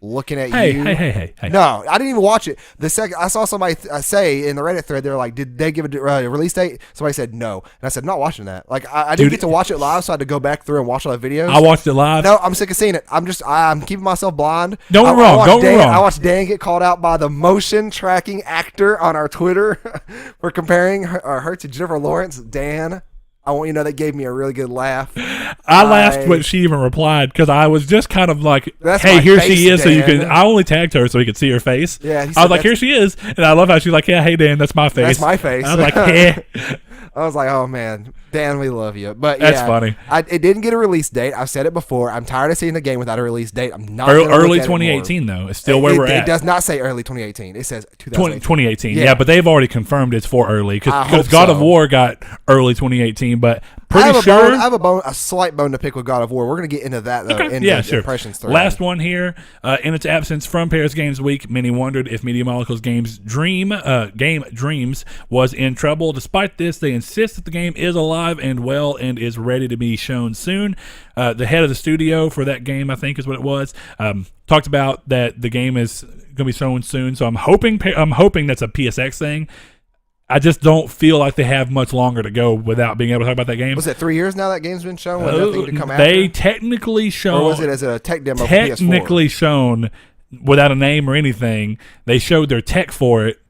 looking at Hey, you. hey. No, I didn't even watch it. The second I saw somebody say in the Reddit thread, they're like, "Did they give a release date?" Somebody said no, and I said, "I'm not watching that." Like I didn't get to watch it live, so I had to go back through and watch all the videos. I watched it live. No, I'm sick of seeing it. I'm keeping myself blind. Don't get me wrong. I watched Dan get called out by the motion tracking actor on our Twitter for comparing her to Jennifer Lawrence. Dan, I want you to know that gave me a really good laugh. I laughed when she even replied because I was just kind of like, That's "Hey, my here face, she is." Dan. So you can. I only tagged her so you could see her face. Yeah, I was like, "Here she is," and I love how she's like, "Yeah, hey Dan, that's my face." That's my face. I was like, "Yeah." I was like, oh man, Dan, we love you. But That's yeah, funny. It didn't get a release date. I've said it before. I'm tired of seeing the game without a release date. I'm not Early 2018 though. It's still where we're at. It does not say early 2018. It says 2018. Yeah, but they've already confirmed it's for early because God of War got early 2018. But pretty sure I have a slight bone to pick with God of War. We're gonna get into that though. Okay. In Yeah, the sure. impressions thread. Last one here. In its absence from Paris Games Week, many wondered if Media Molecule's game Dreams was in trouble. Despite this, they insist that the game is alive and well and is ready to be shown soon. The head of the studio for that game, I think is what it was, talked about that the game is going to be shown soon. So I'm hoping that's a PSX thing. I just don't feel like they have much longer to go without being able to talk about that game. Was it 3 years now that game's been shown with nothing to come They after? technically shown. Or was it as a tech demo for technically PS4? shown without a name or anything. They showed their tech for it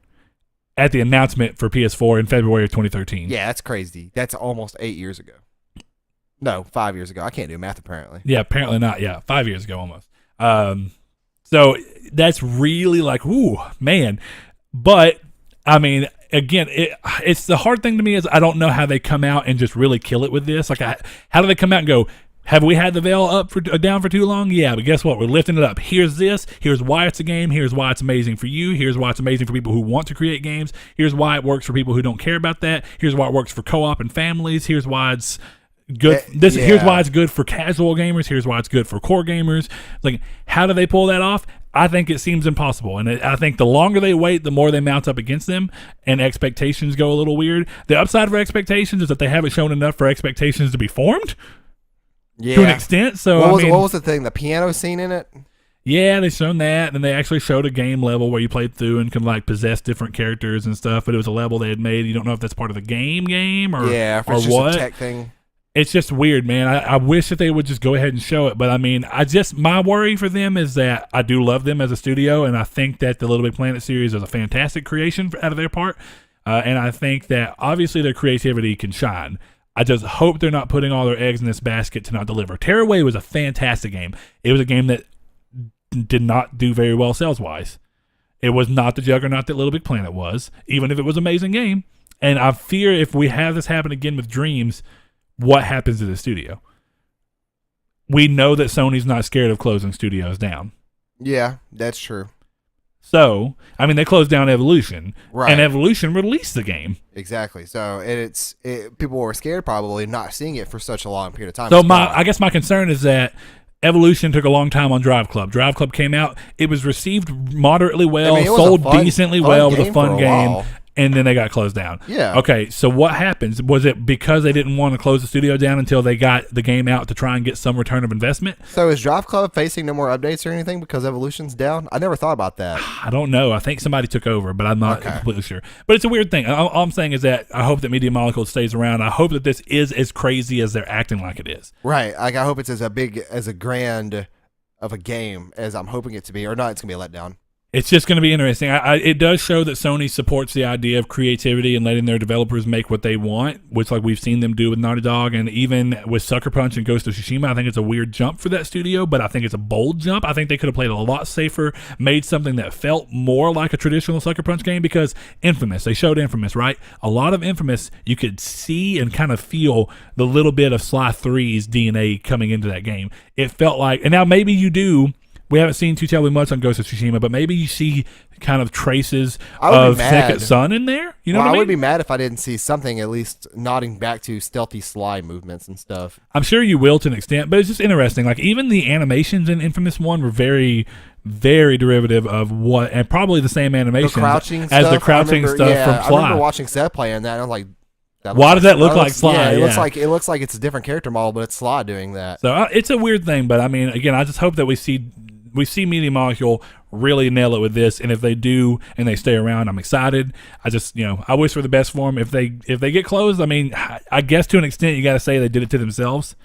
at the announcement for PS4 in February of 2013. Yeah, that's crazy. That's almost 8 years ago. No, 5 years ago. I can't do math apparently. Yeah, apparently not. Yeah, 5 years ago almost. So that's really like, ooh, man. But I mean, again, it's the hard thing to me is I don't know how they come out and just really kill it with this. Like, how do they come out and go, have we had the veil down for too long? Yeah, but guess what? We're lifting it up. Here's this. Here's why it's a game. Here's why it's amazing for you. Here's why it's amazing for people who want to create games. Here's why it works for people who don't care about that. Here's why it works for co-op and families. Here's why it's good. Here's why it's good for casual gamers. Here's why it's good for core gamers. Like, how do they pull that off? I think it seems impossible, and I think the longer they wait, the more they mount up against them, and expectations go a little weird. The upside for expectations is that they haven't shown enough for expectations to be formed to an extent. So what was the thing? The piano scene in it? Yeah, they shown that, and they actually showed a game level where you played through and could like possess different characters and stuff. But it was a level they had made. You don't know if that's part of the game, or if or it's what. just a tech thing. It's just weird, man. I wish that they would just go ahead and show it. But I mean, my worry for them is that I do love them as a studio, and I think that the Little Big Planet series is a fantastic creation out of their part. And I think that obviously their creativity can shine. I just hope they're not putting all their eggs in this basket to not deliver. Tearaway was a fantastic game. It was a game that did not do very well sales-wise. It was not the juggernaut that Little Big Planet was, even if it was an amazing game. And I fear if we have this happen again with Dreams, what happens to the studio? We know that Sony's not scared of closing studios down. Yeah, that's true. So, I mean, they closed down Evolution, right? And Evolution released the game. Exactly. So people were scared probably not seeing it for such a long period of time. So I guess my concern is that Evolution took a long time on Drive Club. Drive Club came out. It was received moderately well, sold decently well, with a fun game. And then they got closed down. Yeah. Okay, so what happens? Was it because they didn't want to close the studio down until they got the game out to try and get some return of investment? So is Drive Club facing no more updates or anything because Evolution's down? I never thought about that. I don't know. I think somebody took over, but I'm not completely sure. But it's a weird thing. All I'm saying is that I hope that Media Molecule stays around. I hope that this is as crazy as they're acting like it is. Right. Like, I hope it's as a grand of a game as I'm hoping it to be, or not, it's going to be a letdown. It's just going to be interesting. It does show that Sony supports the idea of creativity and letting their developers make what they want, which like we've seen them do with Naughty Dog, and even with Sucker Punch and Ghost of Tsushima. I think it's a weird jump for that studio, but I think it's a bold jump. I think they could have played a lot safer, made something that felt more like a traditional Sucker Punch game, because Infamous, they showed Infamous, right? A lot of Infamous, you could see and kind of feel the little bit of Sly 3's DNA coming into that game. It felt like, and now maybe you do. We haven't seen too terribly much on Ghost of Tsushima, but maybe you see kind of traces of Second Son in there. You know what I mean? I would be mad if I didn't see something at least nodding back to stealthy Sly movements and stuff. I'm sure you will to an extent, but it's just interesting. Like, even the animations in Infamous 1 were very, very derivative of what, and probably the same animation as the crouching stuff from Sly. I remember watching Seth playing that, and I was like, why does that look like Sly? Yeah, it looks like it's a different character model, but it's Sly doing that. So it's a weird thing, but I mean, again, I just hope that we see we see Media Molecule really nail it with this, and if they do and they stay around, I'm excited. I just, I wish for the best for them. If they get closed, I mean, I guess to an extent you got to say they did it to themselves,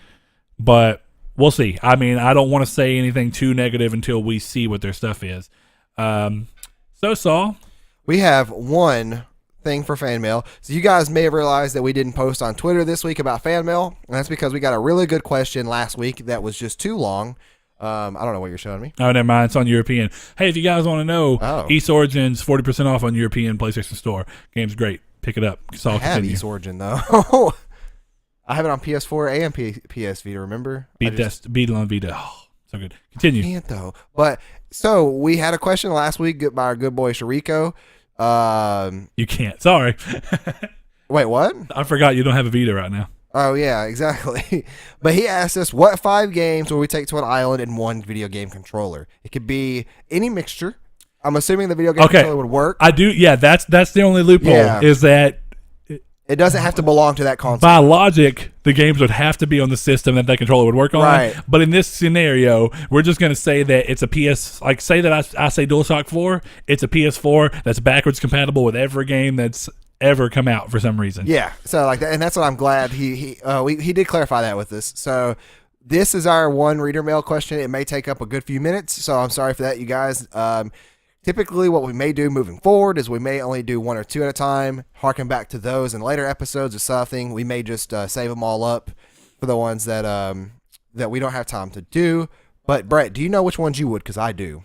but we'll see. I mean, I don't want to say anything too negative until we see what their stuff is. So Saul, we have one thing for fan mail. So you guys may have realized that we didn't post on Twitter this week about fan mail, and that's because we got a really good question last week that was just too long. I don't know what you're showing me. Oh, never mind. It's on European. Hey, if you guys want to know, East Origins 40% off on European PlayStation Store. Game's great. Pick it up. I have East Origin though. I have it on PS4 and PS Vita. Remember? Beat it on Vita. Oh, so good. Continue. I can't though. But so we had a question last week by our good boy Shariko. You can't. Sorry. Wait, what? I forgot you don't have a Vita right now. Oh, yeah, exactly. But he asked us, what 5 games will we take to an island in one video game controller? It could be any mixture. I'm assuming the video game controller would work. I do. Yeah, that's the only loophole is that it doesn't have to belong to that console. By logic, the games would have to be on the system that controller would work on. Right. But in this scenario, we're just going to say that it's a PS, like say that I say DualShock 4, it's a PS4 that's backwards compatible with every game that's ever come out for some reason. Yeah, so like that, and that's what I'm glad he did clarify that with us. So this is our one reader mail question. It may take up a good few minutes, so I'm sorry for that, you guys. Typically, what we may do moving forward is we may only do 1 or 2 at a time. Harken back to those in later episodes or something. We may just save them all up for the ones that that we don't have time to do. But Brett, do you know which ones you would? Because I do.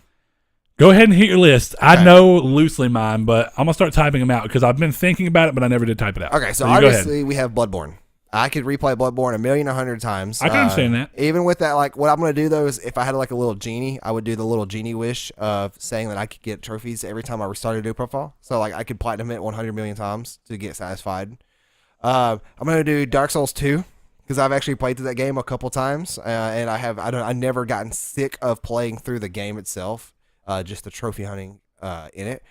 Go ahead and hit your list. Okay. I know loosely mine, but I'm going to start typing them out because I've been thinking about it, but I never did type it out. Okay, so obviously we have Bloodborne. I could replay Bloodborne 1,100,000 times. I can understand that. Even with that, like what I'm going to do though is if I had like a little genie, I would do the little genie wish of saying that I could get trophies every time I restarted a new profile. So like I could platinum it 100 million times to get satisfied. I'm going to do Dark Souls 2 because I've actually played through that game a couple times, and I never gotten sick of playing through the game itself. Just the trophy hunting in it.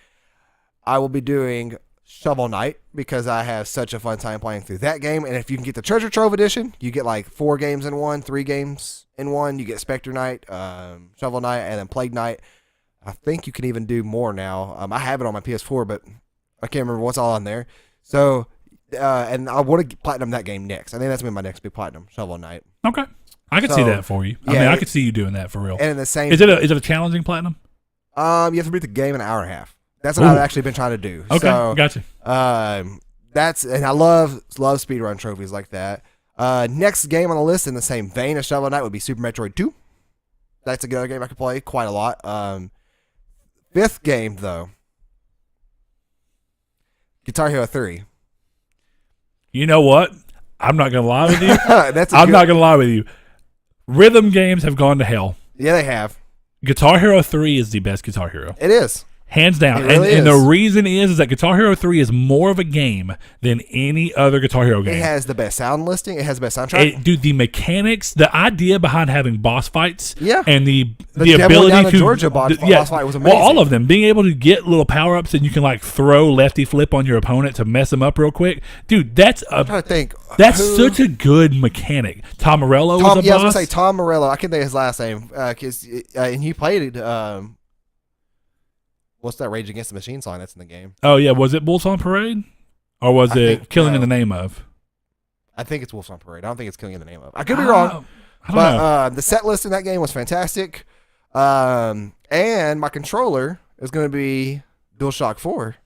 I will be doing Shovel Knight because I have such a fun time playing through that game. And if you can get the Treasure Trove edition, you get like 4 games in one, 3 games in one. You get Spectre Knight, Shovel Knight, and then Plague Knight. I think you can even do more now. I have it on my PS4, but I can't remember what's all on there. So, and I want to platinum that game next. I think that's going to be my next big platinum, Shovel Knight. Okay. I could see that for you. I mean, I could see you doing that for real. And in the same, is it a challenging platinum? You have to beat the game in an hour and a half. That's what I've actually been trying to do. Okay, so, gotcha. And I love speedrun trophies like that. Next game on the list in the same vein as Shovel Knight would be Super Metroid 2. That's a good game I could play quite a lot. 5th game though, Guitar Hero 3. You know what? I'm not gonna lie with you. I'm not gonna lie with you. Rhythm games have gone to hell. Yeah, they have. Guitar Hero 3 is the best Guitar Hero. It is. Hands down. It really and the reason is that Guitar Hero 3 is more of a game than any other Guitar Hero game. It has the best sound listing. It has the best soundtrack. Dude, the mechanics, the idea behind having boss fights, and the Devil ability down to in Georgia boss fight was amazing. Well, all of them, being able to get little power ups and you can like throw lefty flip on your opponent to mess them up real quick. Dude, I'm trying to think. That's such a good mechanic. Tom Morello was a boss. Yeah, I was gonna say Tom Morello. I can't think of his last name because and he played it. What's that Rage Against the Machine song that's in the game? Oh, yeah. Was it Bulls on Parade? Or was it Killing in the Name of? I think it's Wolves on Parade. I don't think it's Killing in the Name of. I could be wrong. But the set list in that game was fantastic. And my controller is going to be DualShock 4.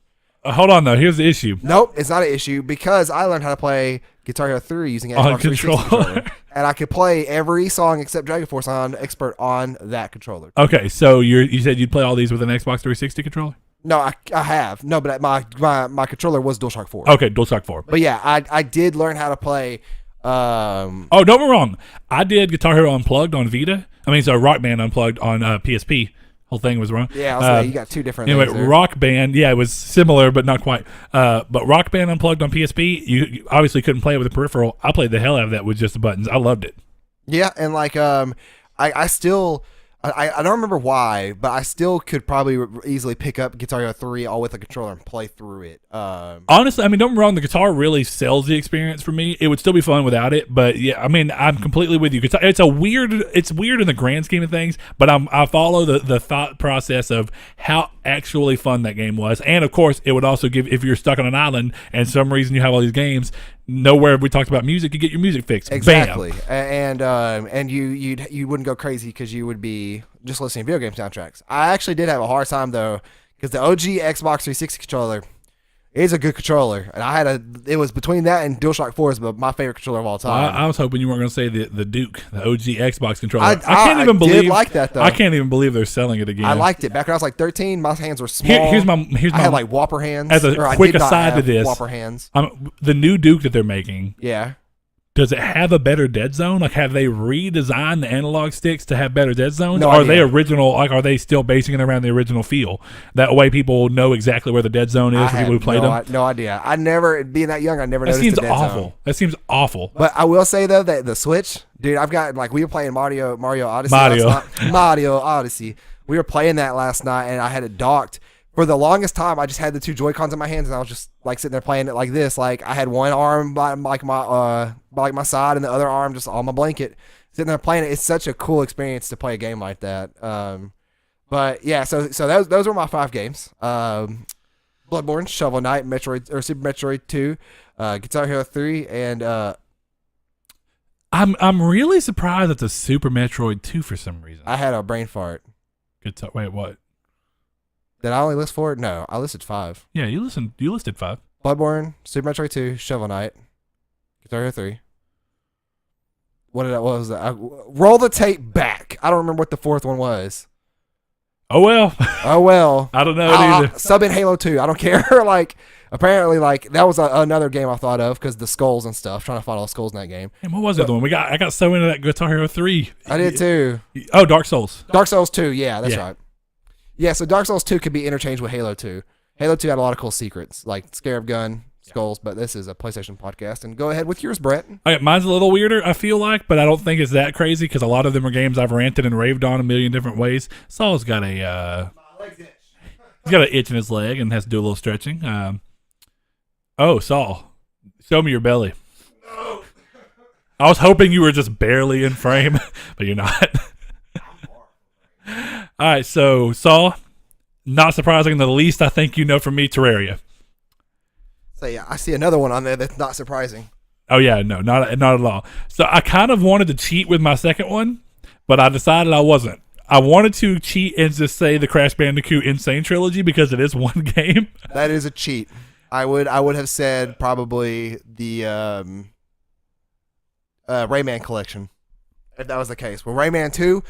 Hold on, though. Here's the issue. Nope, it's not an issue because I learned how to play Guitar Hero 3 using Xbox 360 controller. And I could play every song except Dragon Force on Expert on that controller. Okay, so you said you'd play all these with an Xbox 360 controller? No, I have. No, but my controller was DualShock 4. Okay, DualShock 4. But yeah, I did learn how to play. Don't get me wrong. I did Guitar Hero Unplugged on Vita. I mean, so Rock Band Unplugged on PSP. Whole thing was wrong. Yeah, you got 2 different anyway, things there. Rock Band, yeah, it was similar, but not quite. But Rock Band Unplugged on PSP, you obviously couldn't play it with a peripheral. I played the hell out of that with just the buttons. I loved it. Yeah, and like I still I don't remember why, but I still could probably easily pick up Guitar Hero 3 all with a controller and play through it. Honestly, I mean, don't get me wrong, the guitar really sells the experience for me. It would still be fun without it, but yeah, I mean, I'm completely with you. It's weird in the grand scheme of things, but I follow the thought process of how actually fun that game was, and of course, it would also give, if you're stuck on an island and some reason you have all these games. Nowhere we talked about music, you get your music fixed. Exactly, Bam. And you wouldn't go crazy because you would be just listening to video game soundtracks. I actually did have a hard time though because the OG Xbox 360 controller is a good controller, and it was between that and DualShock 4 is my favorite controller of all time. I was hoping you weren't going to say the Duke, the OG Xbox controller. I can't even believe. Did like that though. I can't even believe they're selling it again. I liked it back when I was like 13. My hands were small. Here's my. I had like Whopper hands. As a quick aside to this, Whopper hands. The new Duke that they're making. Yeah. Does it have a better dead zone? Like, have they redesigned the analog sticks to have better dead zones? No Are idea. they original? Like, are they still basing it around the original feel? That way, people know exactly where the dead zone is for people who played them. No idea. I never, being that young, I never noticed the dead awful. zone. That seems awful. But I will say though that the Switch, dude, I've got like we were playing Mario Odyssey. Mario Odyssey. We were playing that last night, and I had it docked. For the longest time, I just had the two Joy-Cons in my hands, and I was just like sitting there playing it like this. Like I had one arm by my side, and the other arm just on my blanket, sitting there playing it. It's such a cool experience to play a game like that. But yeah, so those were my 5 games: Bloodborne, Shovel Knight, Super Metroid 2, Guitar Hero 3, and I'm really surprised at the Super Metroid 2 for some reason. I had a brain fart. Wait, what? Did I only list 4? No, I listed 5. Yeah, you listed 5. Bloodborne, Super Metroid 2, Shovel Knight, Guitar Hero 3. What was that? Roll the tape back. I don't remember what the 4th one was. Oh well. Oh well. I don't know either. Sub in Halo 2. I don't care. Like apparently, like that was another game I thought of because the skulls and stuff. Trying to find all the skulls in that game. And what was the one I got so into that Guitar Hero 3. I did too. Oh, Dark Souls. Dark Souls 2. Yeah, that's right. Yeah, so Dark Souls 2 could be interchanged with Halo 2. Halo 2 had a lot of cool secrets, like Scarab Gun, skulls, but this is a PlayStation podcast. And go ahead with yours, Brett. Okay, mine's a little weirder, I feel like, but I don't think it's that crazy because a lot of them are games I've ranted and raved on a million different ways. Saul's got he's got an itch in his leg and has to do a little stretching. Oh, Saul, show me your belly. No. I was hoping you were just barely in frame, but you're not. All right, so Saul, not surprising in the least, I think you know from me, Terraria. So yeah, I see another one on there that's not surprising. Oh yeah, no, not at all. So I kind of wanted to cheat with my second one, but I decided I wasn't. I wanted to cheat and just say the Crash Bandicoot Insane Trilogy because it is one game. That is a cheat. I would have said probably the Rayman collection if that was the case. Well, Rayman 2.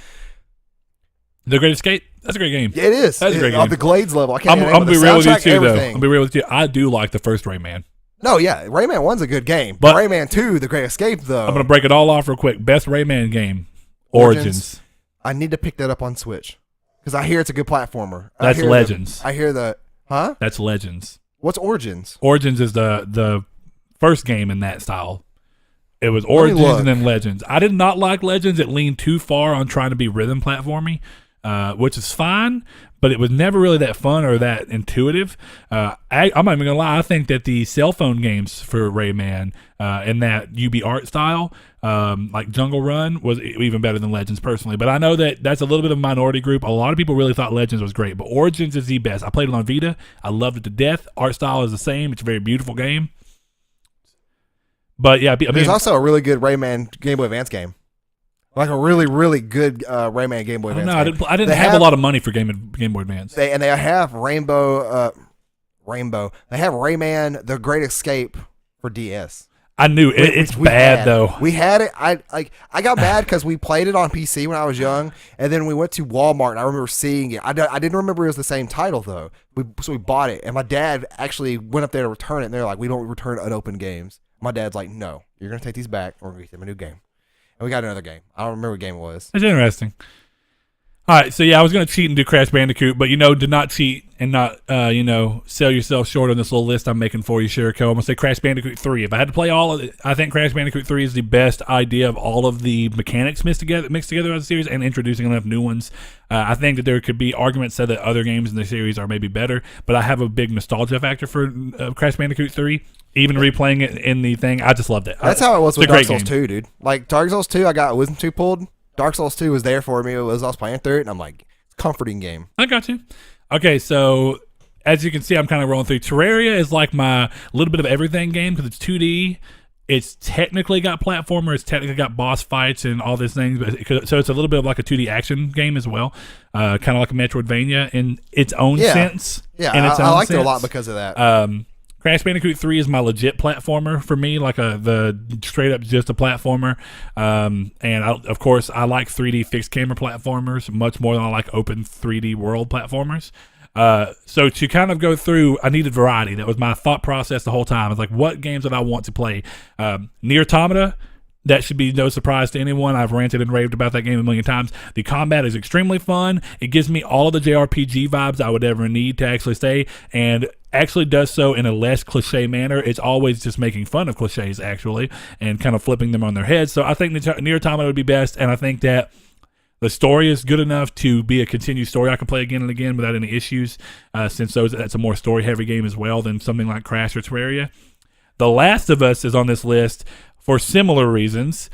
The Great Escape? That's a great game. Yeah, it is. That's a great game. The Glades level. I I'm can't going to be real with you, too, though. I'm going to be real with you. I do like the first Rayman. No, yeah. Rayman 1's a good game. But Rayman 2, The Great Escape, though. I'm going to break it all off real quick. Best Rayman game. Origins. I need to pick that up on Switch. Because I hear it's a good platformer. That's Legends. I hear the... Huh? That's Legends. What's Origins? Origins is the first game in that style. It was Origins and then Legends. I did not like Legends. It leaned too far on trying to be rhythm platformy. Which is fine, but it was never really that fun or that intuitive. I'm not even gonna lie. I think that the cell phone games for Rayman in that UB art style, like Jungle Run, was even better than Legends personally. But I know that that's a little bit of a minority group. A lot of people really thought Legends was great, but Origins is the best. I played it on Vita. I loved it to death. Art style is the same. It's a very beautiful game. But yeah, there's also a really good Rayman Game Boy Advance game. Like a really, really good Rayman Game Boy Advance. No, I didn't have a lot of money for Game Boy Advance. They have Rainbow. They have Rayman: The Great Escape for DS. I knew it's bad though. We had it. I got mad because we played it on PC when I was young, and then we went to Walmart and I remember seeing it. I didn't remember it was the same title though. So we bought it, and my dad actually went up there to return it, and they're like, "We don't return unopened games." My dad's like, "No, you're gonna take these back, or we're gonna get them a new game." And we got another game. I don't remember what game it was. It's interesting. All right, so yeah, I was going to cheat and do Crash Bandicoot, but do not cheat and not, sell yourself short on this little list I'm making for you, Sheriko. I'm going to say Crash Bandicoot 3. If I had to play all of it, I think Crash Bandicoot 3 is the best idea of all of the mechanics mixed together as a series and introducing enough new ones. I think that there could be arguments said that other games in the series are maybe better, but I have a big nostalgia factor for Crash Bandicoot 3. Even replaying it in the thing, I just loved it. That's how it was with Dark Souls 2, dude. Like, Dark Souls 2, I got Wisdom 2 pulled. Dark Souls 2 was there for me. It was I was playing through it, and I'm like, it's a comforting game. I got you. Okay, so as you can see, I'm kind of rolling through. Terraria is like my little bit of everything game because it's 2D. It's technically got platformer. It's technically got boss fights and all these things. So it's a little bit of like a 2D action game as well. Kind of like a Metroidvania in its own sense. Yeah, I liked it a lot because of that. Crash Bandicoot 3 is my legit platformer for me, like the straight up just a platformer. Of course, I like 3D fixed camera platformers much more than I like open 3D world platformers. So to kind of go through, I needed variety. That was my thought process the whole time. It's like, what games did I want to play? Nier Automata. That should be no surprise to anyone. I've ranted and raved about that game a million times. The combat is extremely fun. It gives me all of the JRPG vibes I would ever need to actually stay, and actually does so in a less cliche manner. It's always just making fun of cliches, actually, and kind of flipping them on their heads. So I think Nier Automata would be best, and I think that the story is good enough to be a continued story I can play again and again without any issues, since that's a more story-heavy game as well than something like Crash or Terraria. The Last of Us is on this list for similar reasons.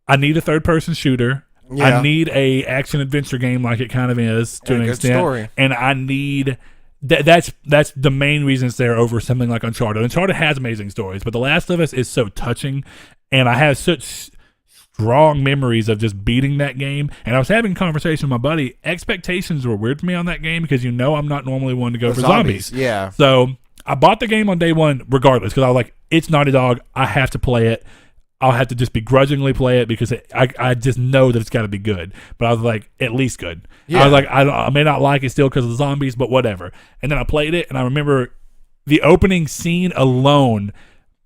I need a third-person shooter. Yeah. I need a action-adventure game like it kind of is to an extent. Story. And I need... That's the main reason it's there over something like Uncharted. Uncharted has amazing stories, but The Last of Us is so touching, and I have such strong memories of just beating that game. And I was having a conversation with my buddy. Expectations were weird for me on that game because I'm not normally one to go for zombies. Yeah. So I bought the game on day one regardless because I was like, it's Naughty Dog. I have to play it. I'll have to just begrudgingly play it because I just know that it's got to be good. But I was like, at least good. Yeah. I was like, I may not like it still because of the zombies, but whatever. And then I played it, and I remember the opening scene alone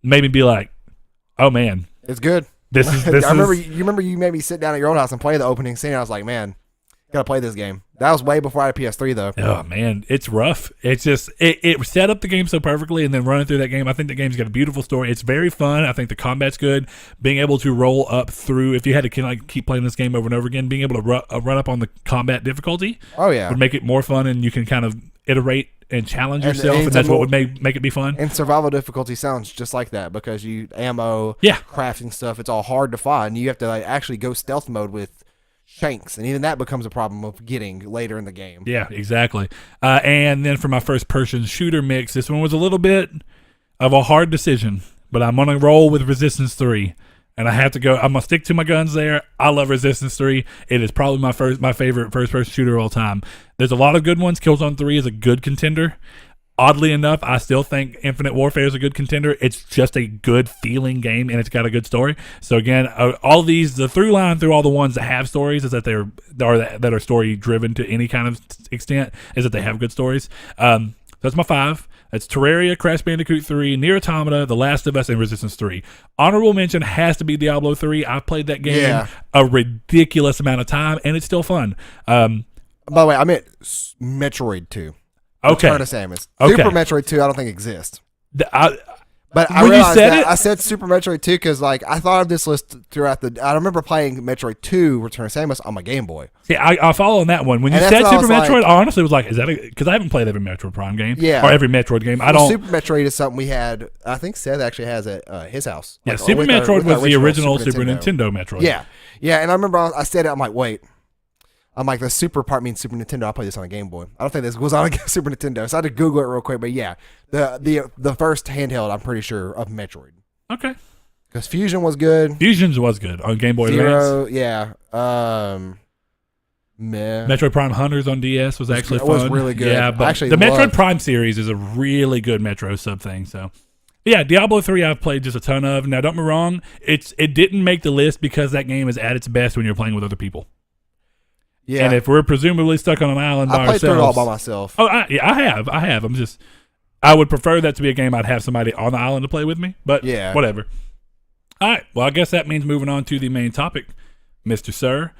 made me be like, oh, man. It's good. This I remember you made me sit down at your own house and play the opening scene. And I was like, man, gotta play this game. That was way before I had a PS3 though. Oh man, it's rough. It's just it set up the game so perfectly, and then running through that game, I think the game's got a beautiful story. It's very fun. I think the combat's good. Being able to roll up through, if you had to keep playing this game over and over again, being able to run up on the combat difficulty, would make it more fun, and you can kind of iterate and challenge yourself, and that's what would make it be fun. And survival difficulty sounds just like that because you ammo, crafting stuff. It's all hard to find. You have to actually go stealth mode with shanks, and even that becomes a problem of getting later in the game. Yeah, exactly. And then for my first person shooter mix, this one was a little bit of a hard decision, but I'm gonna roll with Resistance 3. And I have to go. I'm gonna stick to my guns there. I love Resistance 3. It is probably my favorite first-person shooter of all time. There's a lot of good ones. Killzone 3 is a good contender. Oddly enough, I still think Infinite Warfare is a good contender. It's just a good feeling game, and it's got a good story. So again, all these, the through line through all the ones that have stories is that that are story driven to any kind of extent is that they have good stories. That's my 5. That's Terraria, Crash Bandicoot 3, Nier Automata, The Last of Us, and Resistance 3. Honorable mention has to be Diablo 3. I've played that game a ridiculous amount of time, and it's still fun. By the way, I meant Metroid 2. Okay. Return of Samus. Super Metroid 2 I don't think exists. But I when realized you said that I said Super Metroid 2 because I thought of this list throughout I remember playing Metroid 2 Return of Samus on my Game Boy. See, I follow on that one. When you said Super Metroid, I honestly was like, is that because I haven't played every Metroid Prime game or every Metroid game. Super Metroid is something we had. I think Seth actually has at his house. Yeah, Super Metroid was the original Super Nintendo Metroid. Yeah, and I remember I said it. I'm like, wait. I'm like, the super part means Super Nintendo. I'll play this on a Game Boy. I don't think this was on a Super Nintendo, so I had to Google it real quick. But yeah, the first handheld, I'm pretty sure, of Metroid. Okay. Because Fusion was good. Fusions was good on Game Boy Advance. Yeah. Metroid Prime Hunters on DS was actually fun. It was really good. Yeah, but the Metroid Prime series is a really good Metro sub thing. So, yeah, Diablo 3 I've played just a ton of. Now, don't get me wrong, it didn't make the list because that game is at its best when you're playing with other people. Yeah, and if we're presumably stuck on an island by ourselves, I played through it all by myself. Oh, I have. I would prefer that to be a game I'd have somebody on the island to play with me. But whatever. All right. Well, I guess that means moving on to the main topic, Mr. Sir,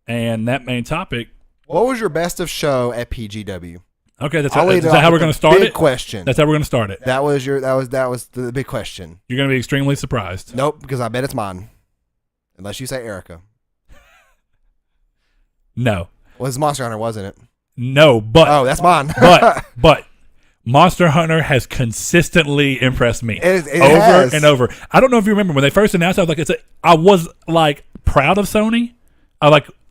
and that main topic What was your best of show at PGW? Okay, is I'll lead that off how we're with going the to start big it? question. That's how we're going to start it. That was the big question. You're going to be extremely surprised. Nope, because I bet it's mine. Unless you say Erica. No. Well, it's Monster Hunter, wasn't it? No, but Oh, that's mine. but Monster Hunter has consistently impressed me It over has. and over. I don't know if you remember when they first announced it, I was like proud of Sony.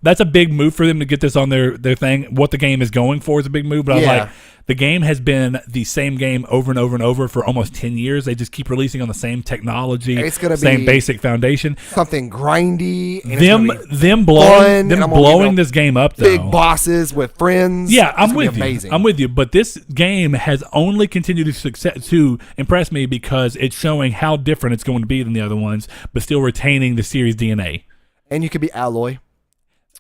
That's a big move for them to get this on their thing. What the game is going for is a big move, but I was like, the game has been the same game over and over and over for almost 10 years. They just keep releasing on the same technology, It's gonna same be basic foundation. something grindy. And Them fun, blowing and I'm gonna blowing be this game up though. big bosses with friends. Yeah, It's I'm gonna be with you. amazing. I'm with you. But this game has only continued to impress me because it's showing how different it's going to be than the other ones, but still retaining the series DNA. And you could be Alloy.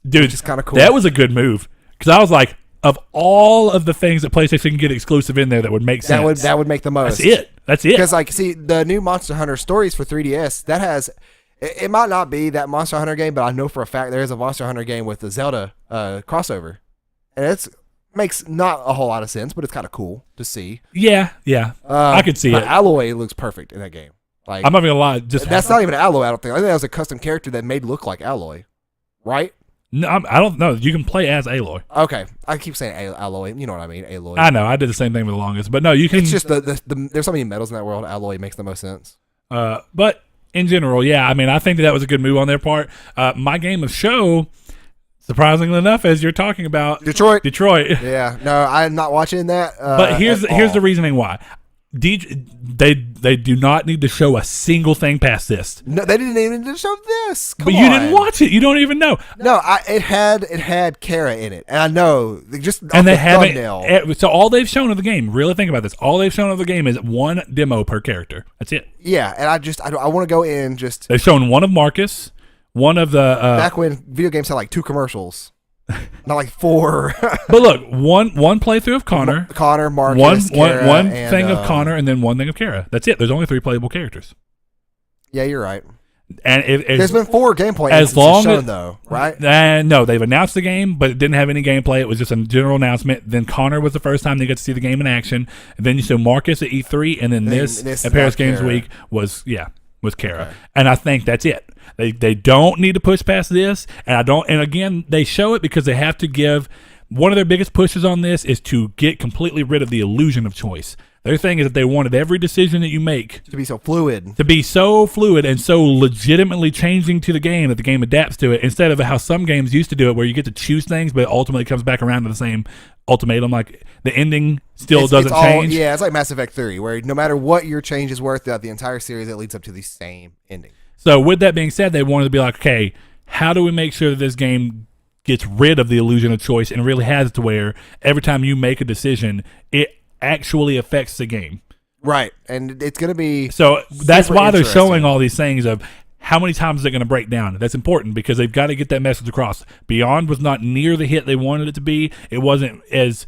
Dude, Which is kinda cool. That was a good move because I was like, of all of the things that PlayStation can get exclusive in there that would make sense, That would make the most. That's it. Because see, the new Monster Hunter Stories for 3DS that has. It might not be that Monster Hunter game, but I know for a fact there is a Monster Hunter game with the Zelda crossover, and it makes not a whole lot of sense, but it's kind of cool to see. Yeah. I could see it. Alloy looks perfect in that game. Like I'm not gonna lie. that's not even Alloy. I don't think. I think that was a custom character that made look like Alloy, right? No, I don't know. You can play as Aloy. Okay, I keep saying Alloy. You know what I mean, Alloy. I know. I did the same thing for the longest, but no, you can. It's just the there's so many metals in that world. Alloy makes the most sense. But in general, yeah. I mean, I think that was a good move on their part. My game of show, surprisingly enough, as you're talking about Detroit. Yeah. No, I'm not watching that. But here's the reasoning why. They do not need to show a single thing past this. No, they didn't even need to show this. But you didn't watch it. You don't even know. No, it had Kara in it, and I know and they haven't. So all they've shown of the game. Really think about this. All they've shown of the game is one demo per character. That's it. Yeah, and I want to go in just. They've shown one of Marcus, one of the back when video games had like 2 commercials. Not like 4. But look, one playthrough of Connor, Marcus, one thing of Connor, and then one thing of Kara. That's it. There's only 3 playable characters. Yeah, you're right. And there's been 4 gameplay as long shown, as, though, right? No, they've announced the game, but it didn't have any gameplay. It was just a general announcement. Then Connor was the first time they got to see the game in action. And then you saw Marcus at E3, and then this at Paris Games Week was Kara. Okay. And I think that's it. They don't need to push past this, and again, they show it because they have to give. One of their biggest pushes on this is to get completely rid of the illusion of choice. Their thing is that they wanted every decision that you make to be so fluid, and so legitimately changing to the game that the game adapts to it, instead of how some games used to do it, where you get to choose things, but ultimately it comes back around to the same ultimatum. Like the ending still doesn't change. Yeah, it's like Mass Effect 3, where no matter what your change is worth throughout the entire series, it leads up to the same ending. So with that being said, they wanted to be like, okay, how do we make sure that this game gets rid of the illusion of choice and really has it to where every time you make a decision, it actually affects the game. Right. And it's going to be so that's why they're showing all these things of how many times is it going to break down. That's important because they've got to get that message across. Beyond was not near the hit they wanted it to be. It wasn't as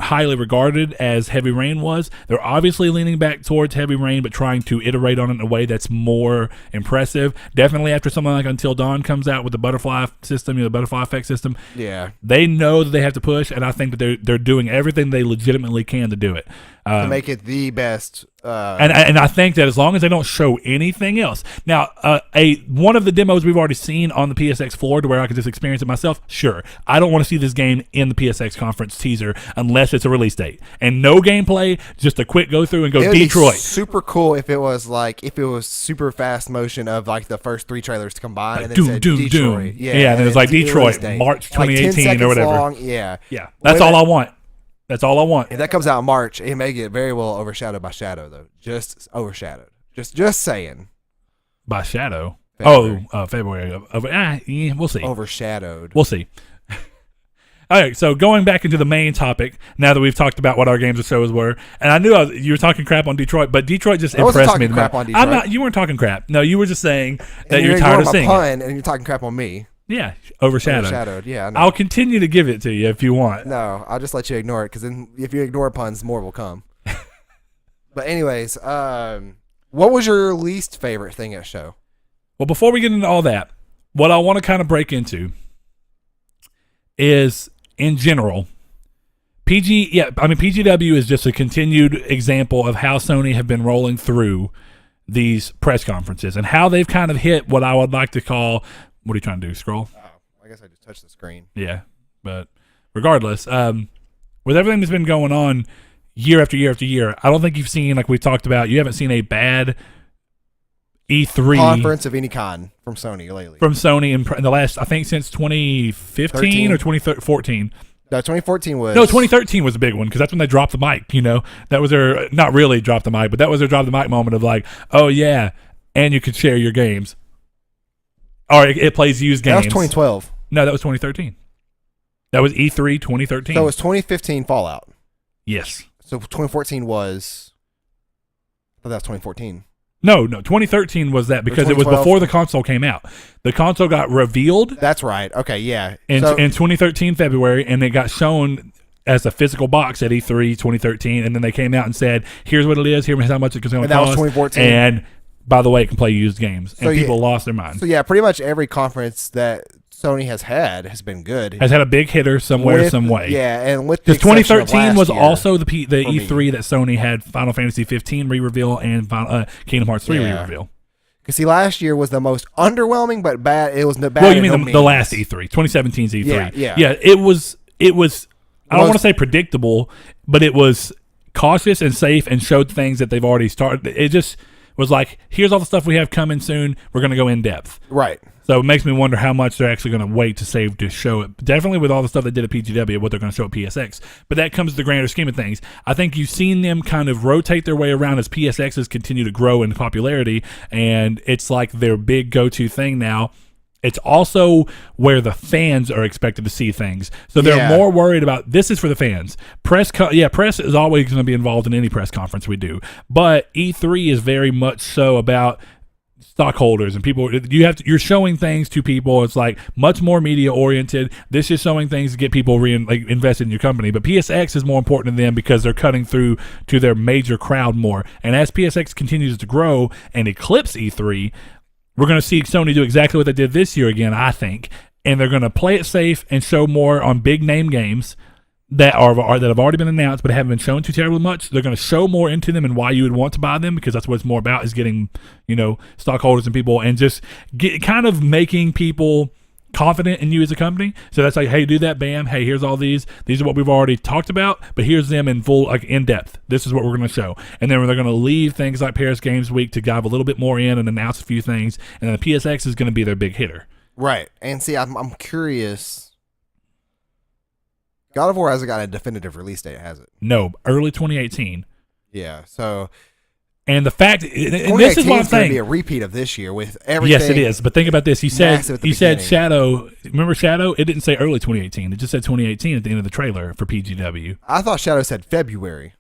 highly regarded as Heavy Rain was. They're obviously leaning back towards Heavy Rain, but trying to iterate on it in a way that's more impressive. Definitely after something like Until Dawn comes out with the butterfly system, the butterfly effect system. Yeah, they know that they have to push, and I think that they're doing everything they legitimately can to do it. To make it the best. And I think that as long as they don't show anything else. Now, one of the demos we've already seen on the PSX floor to where I could just experience it myself, sure. I don't want to see this game in the PSX conference teaser unless it's a release date. And no gameplay, just a quick go through and go Detroit. Be super cool if it was super fast motion of like the first 3 trailers to combine and then said Detroit. Yeah, and it was like Detroit, March 2018 or whatever. Long, yeah. That's all I want. That's all I want. If that comes out in March, it may get very well overshadowed by Shadow, though. Just overshadowed. Just saying. By Shadow? February. February. We'll see. Overshadowed. We'll see. All right, so going back into the main topic, now that we've talked about what our games of shows were, and I knew you were talking crap on Detroit, but Detroit just impressed me. Crap on Detroit. You weren't talking crap. No, you were just saying that you're tired of seeing it. And you're talking crap on me. Yeah, overshadowed. Yeah, I'll continue to give it to you if you want. No, I'll just let you ignore it because then if you ignore puns, more will come. But anyways, what was your least favorite thing at show? Well, before we get into all that, what I want to kind of break into is in general, PGW is just a continued example of how Sony have been rolling through these press conferences and how they've kind of hit what I would like to call, what are you trying to do, scroll? Oh, I guess I just touched the screen. Yeah, but regardless, with everything that's been going on year after year after year, I don't think you've seen, like we talked about, you haven't seen a bad E3 conference of any kind from Sony lately. From Sony in the last, I think, since 2015 or 2014. No, 2014 was. No, 2013 was a big one because that's when they dropped the mic. That was their, not really dropped the mic, but that was their drop the mic moment of like, oh yeah, and you could share your games, or it plays used games. That was 2012. No, that was 2013. That was E3 2013. So it was 2015 Fallout. Yes. So 2014 was. I thought that was 2014. No, 2013 was that because it was before the console came out. The console got revealed. That's right. Okay, yeah. In 2013 February, and it got shown as a physical box at E3 2013, and then they came out and said, "Here's what it is. Here's how much it's going to cost." And that was 2014. And by the way, it can play used games, and people lost their minds. So yeah, pretty much every conference that Sony has been good. Has had a big hitter somewhere, some way. Yeah, and with because 2013 was year, also the E3 that Sony had Final Fantasy 15 re-reveal and Kingdom Hearts 3 re-reveal. Because see, last year was the most underwhelming, but bad. It was the bad. Well, you mean the last E3, 2017's E3? Yeah. It was. I don't want to say predictable, but it was cautious and safe and showed things that they've already started. It just was like, here's all the stuff we have coming soon. We're going to go in depth. Right. So it makes me wonder how much they're actually going to wait to save to show it. Definitely with all the stuff they did at PGW, what they're going to show at PSX. But that comes to the grander scheme of things. I think you've seen them kind of rotate their way around as PSXs continue to grow in popularity, and it's like their big go-to thing now. It's also where the fans are expected to see things. So they're more worried about, this is for the fans. Press is always going to be involved in any press conference we do. But E3 is very much so about stockholders and people. You're showing things to people. It's like much more media oriented. This is showing things to get people invested in your company. But PSX is more important to them because they're cutting through to their major crowd more. And as PSX continues to grow and eclipse E3, we're going to see Sony do exactly what they did this year again, I think. And they're going to play it safe and show more on big name games that have already been announced but haven't been shown too terribly much. They're going to show more into them and why you would want to buy them, because that's what it's more about, is getting, stockholders and people and just kind of making people confident in you as a company. So that's like, hey, do that, bam. Hey, here's all these. These are what we've already talked about, but here's them in full, in depth. This is what we're going to show. And then they're going to leave things like Paris Games Week to dive a little bit more in and announce a few things. And then the PSX is going to be their big hitter. Right. And see, I'm curious. God of War hasn't got a definitive release date, has it? No, early 2018. Yeah. So. And the fact, and this is what I'm saying, going to be a repeat of this year with everything. Yes, it is. But think about this. He said Shadow. Remember Shadow? It didn't say early 2018. It just said 2018 at the end of the trailer for PGW. I thought Shadow said February.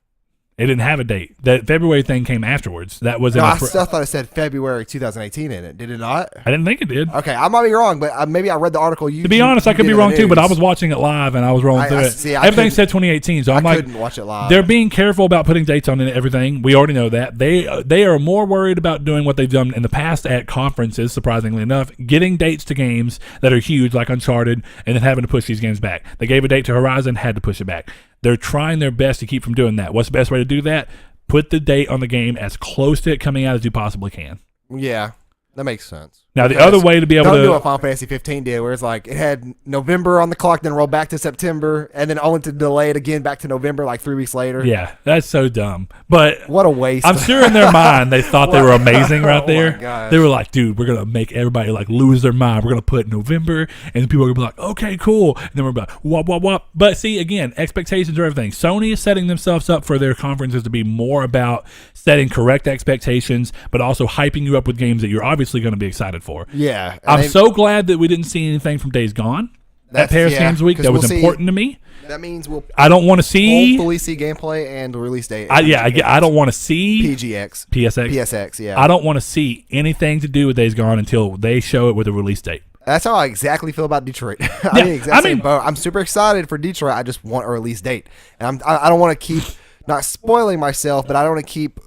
It didn't have a date. That February thing came afterwards. That was. I still thought it said February 2018 in it. Did it not? I didn't think it did. Okay, I might be wrong, but maybe I read the article. To be honest, I could be wrong too. But I was watching it live and I was rolling through it. Everything said 2018, so I couldn't watch it live. They're being careful about putting dates on everything. We already know that. They are more worried about doing what they've done in the past at conferences. Surprisingly enough, getting dates to games that are huge, like Uncharted, and then having to push these games back. They gave a date to Horizon, had to push it back. They're trying their best to keep from doing that. What's the best way to do that? Put the date on the game as close to it coming out as you possibly can. Yeah, that makes sense. Now, the other way to be able to do what Final Fantasy 15 did, where it's like it had November on the clock, then rolled back to September, and then only to delay it again back to November, like 3 weeks later. Yeah, that's so dumb. But what a waste! I'm sure in their mind they thought they were amazing right there. They were like, "Dude, we're gonna make everybody lose their mind. We're gonna put November, and then people are gonna be like, okay, cool." And then we're like, wop wop wop. But see, again, expectations are everything. Sony is setting themselves up for their conferences to be more about setting correct expectations, but also hyping you up with games that you're obviously going to be excited for. Yeah. I'm so glad that we didn't see anything from Days Gone at Paris Games Week. That was important to me. That means I don't want to see hopefully see gameplay and the release date. I don't want to see PSX. Yeah. I don't want to see anything to do with Days Gone until they show it with a release date. That's how I exactly feel about Detroit. I'm super excited for Detroit. I just want a release date, and I don't want to keep not spoiling myself, but I don't want to keep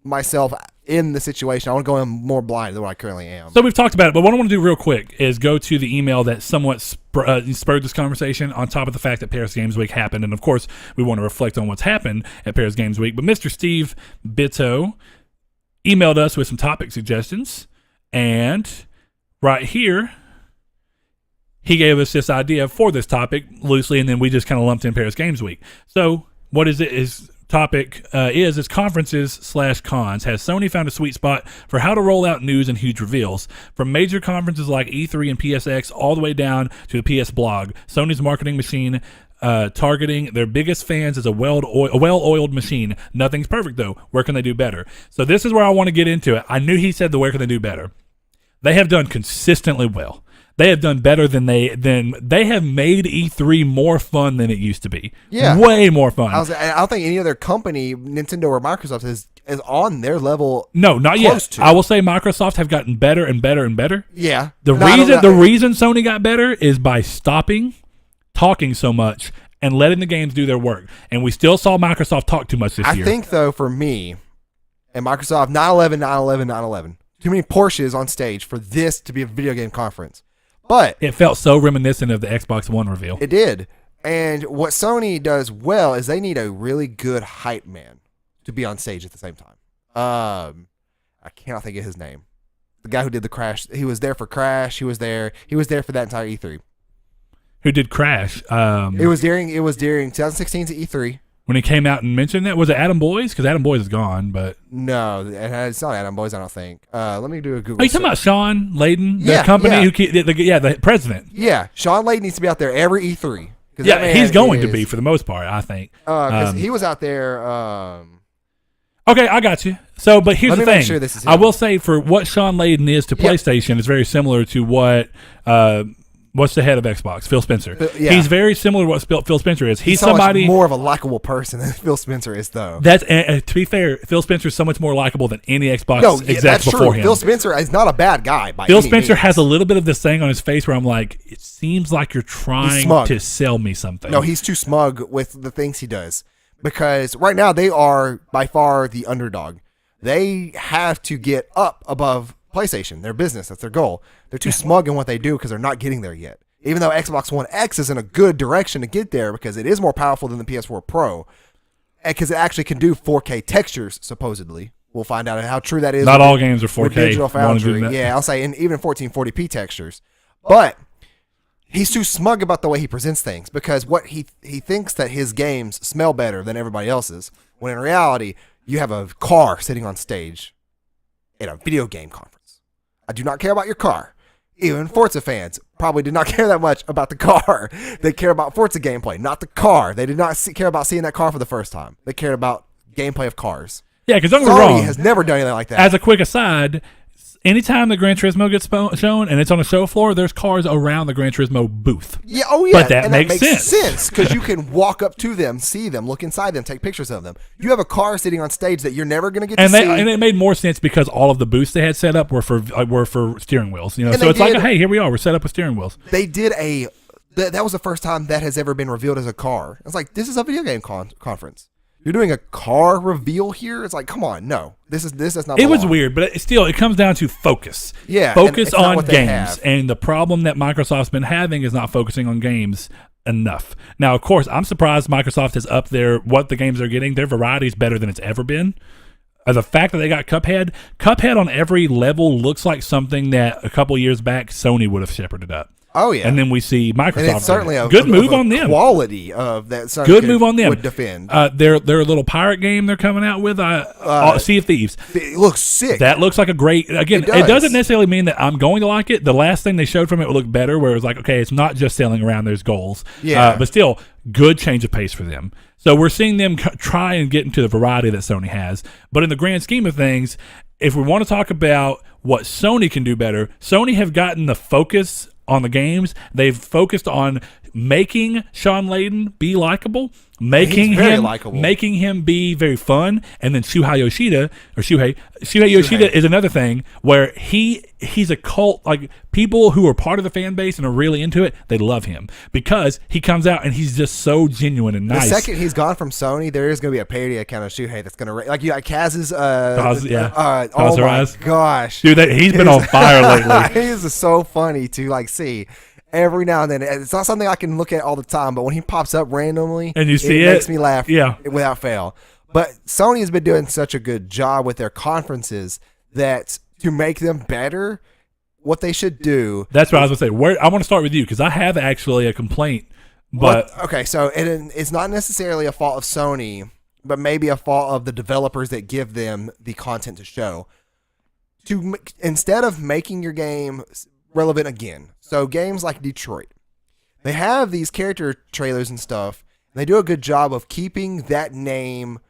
myself in the situation. I want to go in more blind than what I currently am. So we've talked about it, but what I want to do real quick is go to the email that somewhat spurred this conversation on top of the fact that Paris Games Week happened. And, of course, we want to reflect on what's happened at Paris Games Week. But Mr. Steve Bitto emailed us with some topic suggestions. And right here, he gave us this idea for this topic loosely, and then we just kind of lumped in Paris Games Week. So what is it? His topic is conferences/cons. Has Sony found a sweet spot for how to roll out news and huge reveals? From major conferences like E3 and PSX all the way down to the PS blog, Sony's marketing machine targeting their biggest fans is a well-oiled machine. Nothing's perfect, though. Where can they do better? So this is where I want to get into it. I knew he said where can they do better. They have done consistently well. They have done better than they have made E3 more fun than it used to be. Yeah. Way more fun. I don't think any other company, Nintendo or Microsoft, is on their level. No, not yet. To. I will say Microsoft have gotten better and better and better. Yeah. The reason Sony got better is by stopping talking so much and letting the games do their work. And we still saw Microsoft talk too much this year. I think, though, for me and Microsoft, 9/11. Too many Porsches on stage for this to be a video game conference. But it felt so reminiscent of the Xbox One reveal. It did. And what Sony does well is they need a really good hype man to be on stage at the same time. I cannot think of his name. The guy who did the Crash. He was there for Crash. He was there for that entire E3. Who did Crash? It was during 2016's E3. When he came out and mentioned that, was it Adam Boyes? Because Adam Boyes is gone, but no, it's not Adam Boyes. I don't think. Let me do a Google. Are you talking about Sean Layden, the Yeah, company yeah. the president? Yeah, Sean Layden needs to be out there every E3. Yeah, he's going to be for the most part, I think. Because he was out there. Okay, I got you. So, but here's the thing. Make sure this is him. I will say for what Sean Layden is to PlayStation, it's very similar to what. What's the head of Xbox? Phil Spencer. Yeah. He's very similar to what Phil Spencer is. He's so somebody much more of a likable person than Phil Spencer is, though. That's to be fair, Phil Spencer is so much more likable than any Xbox exec that's before true. him. Phil Spencer is not a bad guy. By Phil any Spencer means. has a little bit of this thing on his face where I'm like, it seems like you're trying to sell me something. No, he's too smug with the things he does. Because right now they are by far the underdog. They have to get up above PlayStation, their business. That's their goal. They're too smug in what they do because they're not getting there yet. Even though Xbox One X is in a good direction to get there because it is more powerful than the PS4 Pro, because it actually can do 4K textures, supposedly. We'll find out how true that is. Not all games are 4K. Digital Foundry. Yeah, I'll say, and even 1440p textures. But he's too smug about the way he presents things because what he thinks that his games smell better than everybody else's, when in reality, you have a car sitting on stage at a video game conference. I do not care about your car. Even Forza fans probably did not care that much about the car. They care about Forza gameplay, not the car. They did not care about seeing that car for the first time. They cared about gameplay of cars. Yeah, because don't get me Sony wrong. has never done anything like that. As a quick aside, anytime the Gran Turismo gets shown and it's on a show floor, there's cars around the Gran Turismo booth. Yeah, oh yeah, but that and makes sense because you can walk up to them, see them, look inside them, take pictures of them. You have a car sitting on stage that you're never going to get to see. And it made more sense because all of the booths they had set up were for steering wheels. You know, so it's like, hey, here we are, we're set up with steering wheels. They did that was the first time that has ever been revealed as a car. It's like, this is a video game conference. You're doing a car reveal here? It's like, come on, no. This is not. It was weird, but it comes down to focus. Yeah, focus on games. And the problem that Microsoft's been having is not focusing on games enough. Now, of course, I'm surprised Microsoft has upped what the games they're getting. Their variety is better than it's ever been. The fact that they got Cuphead on every level looks like something that a couple years back Sony would have shepherded up. Oh yeah, and then we see Microsoft. And it's certainly a good move on them. Quality of that. Sony good move on them. Would defend their little pirate game they're coming out with. Sea of Thieves. It looks sick. That looks like a great. Again, it doesn't necessarily mean that I'm going to like it. The last thing they showed from it looked better, where it was like, okay, it's not just sailing around. There's goals. Yeah, but still, good change of pace for them. So we're seeing them try and get into the variety that Sony has. But in the grand scheme of things, if we want to talk about what Sony can do better, Sony have gotten the focus on the games. They've focused on making Sean Layden be likable. making He's very him likable. making him be very Fun, and then Shuhei Yoshida is another thing where he's a cult. Like, people who are part of the fan base and are really into it, they love him because he comes out and he's just so genuine and nice. The second he's gone from Sony, there is going to be a parody account of Shuhei that's going to like Kaz's. Oh my gosh, dude, he's been on fire lately. He's so funny to like see. Every now and then, it's not something I can look at all the time, but when he pops up randomly, and you see it makes me laugh, yeah, without fail. But Sony has been doing such a good job with their conferences that to make them better, what they should do. That's what I was gonna say. I want to start with you because I have actually a complaint. But okay, so it's not necessarily a fault of Sony, but maybe a fault of the developers that give them the content to show. Instead of making your game relevant again. So games like Detroit, they have these character trailers and stuff, and they do a good job of keeping that name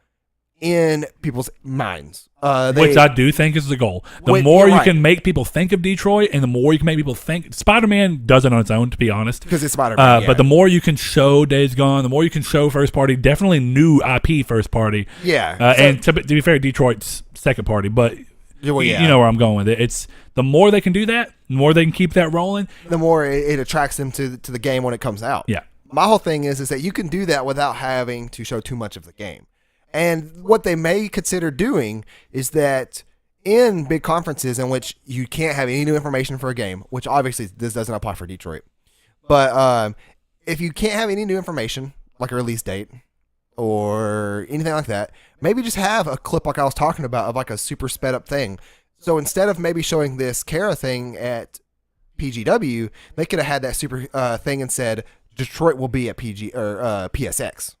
in people's minds. Which I do think is the goal. The more you can make people think of Detroit, and the more you can make people think. Spider-Man does it on its own, to be honest. Because it's Spider-Man, But the more you can show Days Gone, the more you can show first party, definitely new IP first party. Yeah. And to be fair, Detroit's second party, but well, yeah. You know where I'm going with it. It's the more they can do that, the more they can keep that rolling, the more it attracts them to the game when it comes out. Yeah. My whole thing is that you can do that without having to show too much of the game. And what they may consider doing is that in big conferences in which you can't have any new information for a game, which obviously this doesn't apply for Detroit, but if you can't have any new information, like a release date or anything like that, maybe just have a clip like I was talking about of like a super sped up thing. So instead of maybe showing this Kara thing at PGW, they could have had that super thing and said Detroit will be at PSX.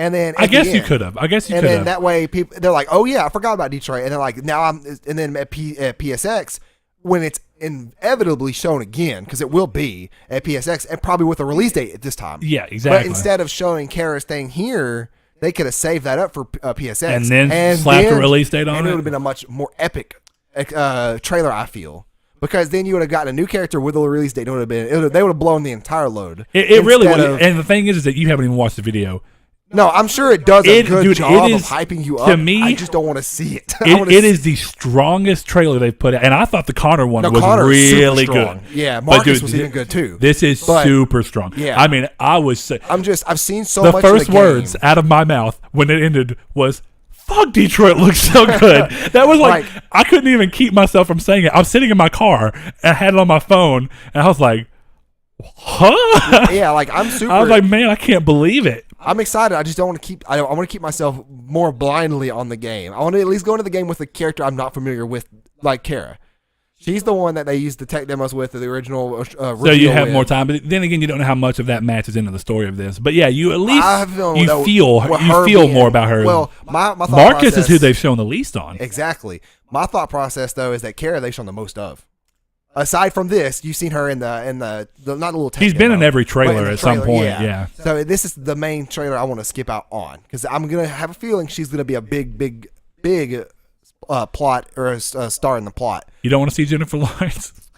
And then I guess you could have. And then that way people they're like, oh yeah, I forgot about Detroit. And they're like, and then at PSX, when it's inevitably shown again, because it will be at PSX, and probably with a release date at this time. Yeah, exactly. But instead of showing Kara's thing here, they could have saved that up for PSX. And then slapped a release date on it. And it would have been a much more epic trailer, I feel. Because then you would have gotten a new character with a release date. They would have blown the entire load. It really would. And the thing is that you haven't even watched the video. No, I'm sure it does a good job of hyping you up. To me, I just don't want to see it. It is the strongest trailer they've put out. And I thought the Connor one was really good. Yeah, Marcus was even good too. This is super strong. Yeah. I mean, I've seen so much of the first words out of my mouth when it ended was, fuck, Detroit looks so good. That was like, I couldn't even keep myself from saying it. I was sitting in my car and I had it on my phone and I was like, huh? Yeah, like I'm super. I was like, man, I can't believe it. I'm excited. I just don't want to keep. I want to keep myself more blindly on the game. I want to at least go into the game with a character I'm not familiar with, like Kara. She's the one that they used the tech demos with the original. So you have more time, but then again, you don't know how much of that matches into the story of this. But yeah, you at least feel more about her. Well, my thought Marcus process, is who they've shown the least on. Exactly. My thought process though is that Kara they've shown the most of. Aside from this, you've seen her in the not a little. He's been in every trailer at some point. Yeah. So this is the main trailer I want to skip out on because I'm gonna have a feeling she's gonna be a big plot or a star in the plot. You don't want to see Jennifer Lawrence?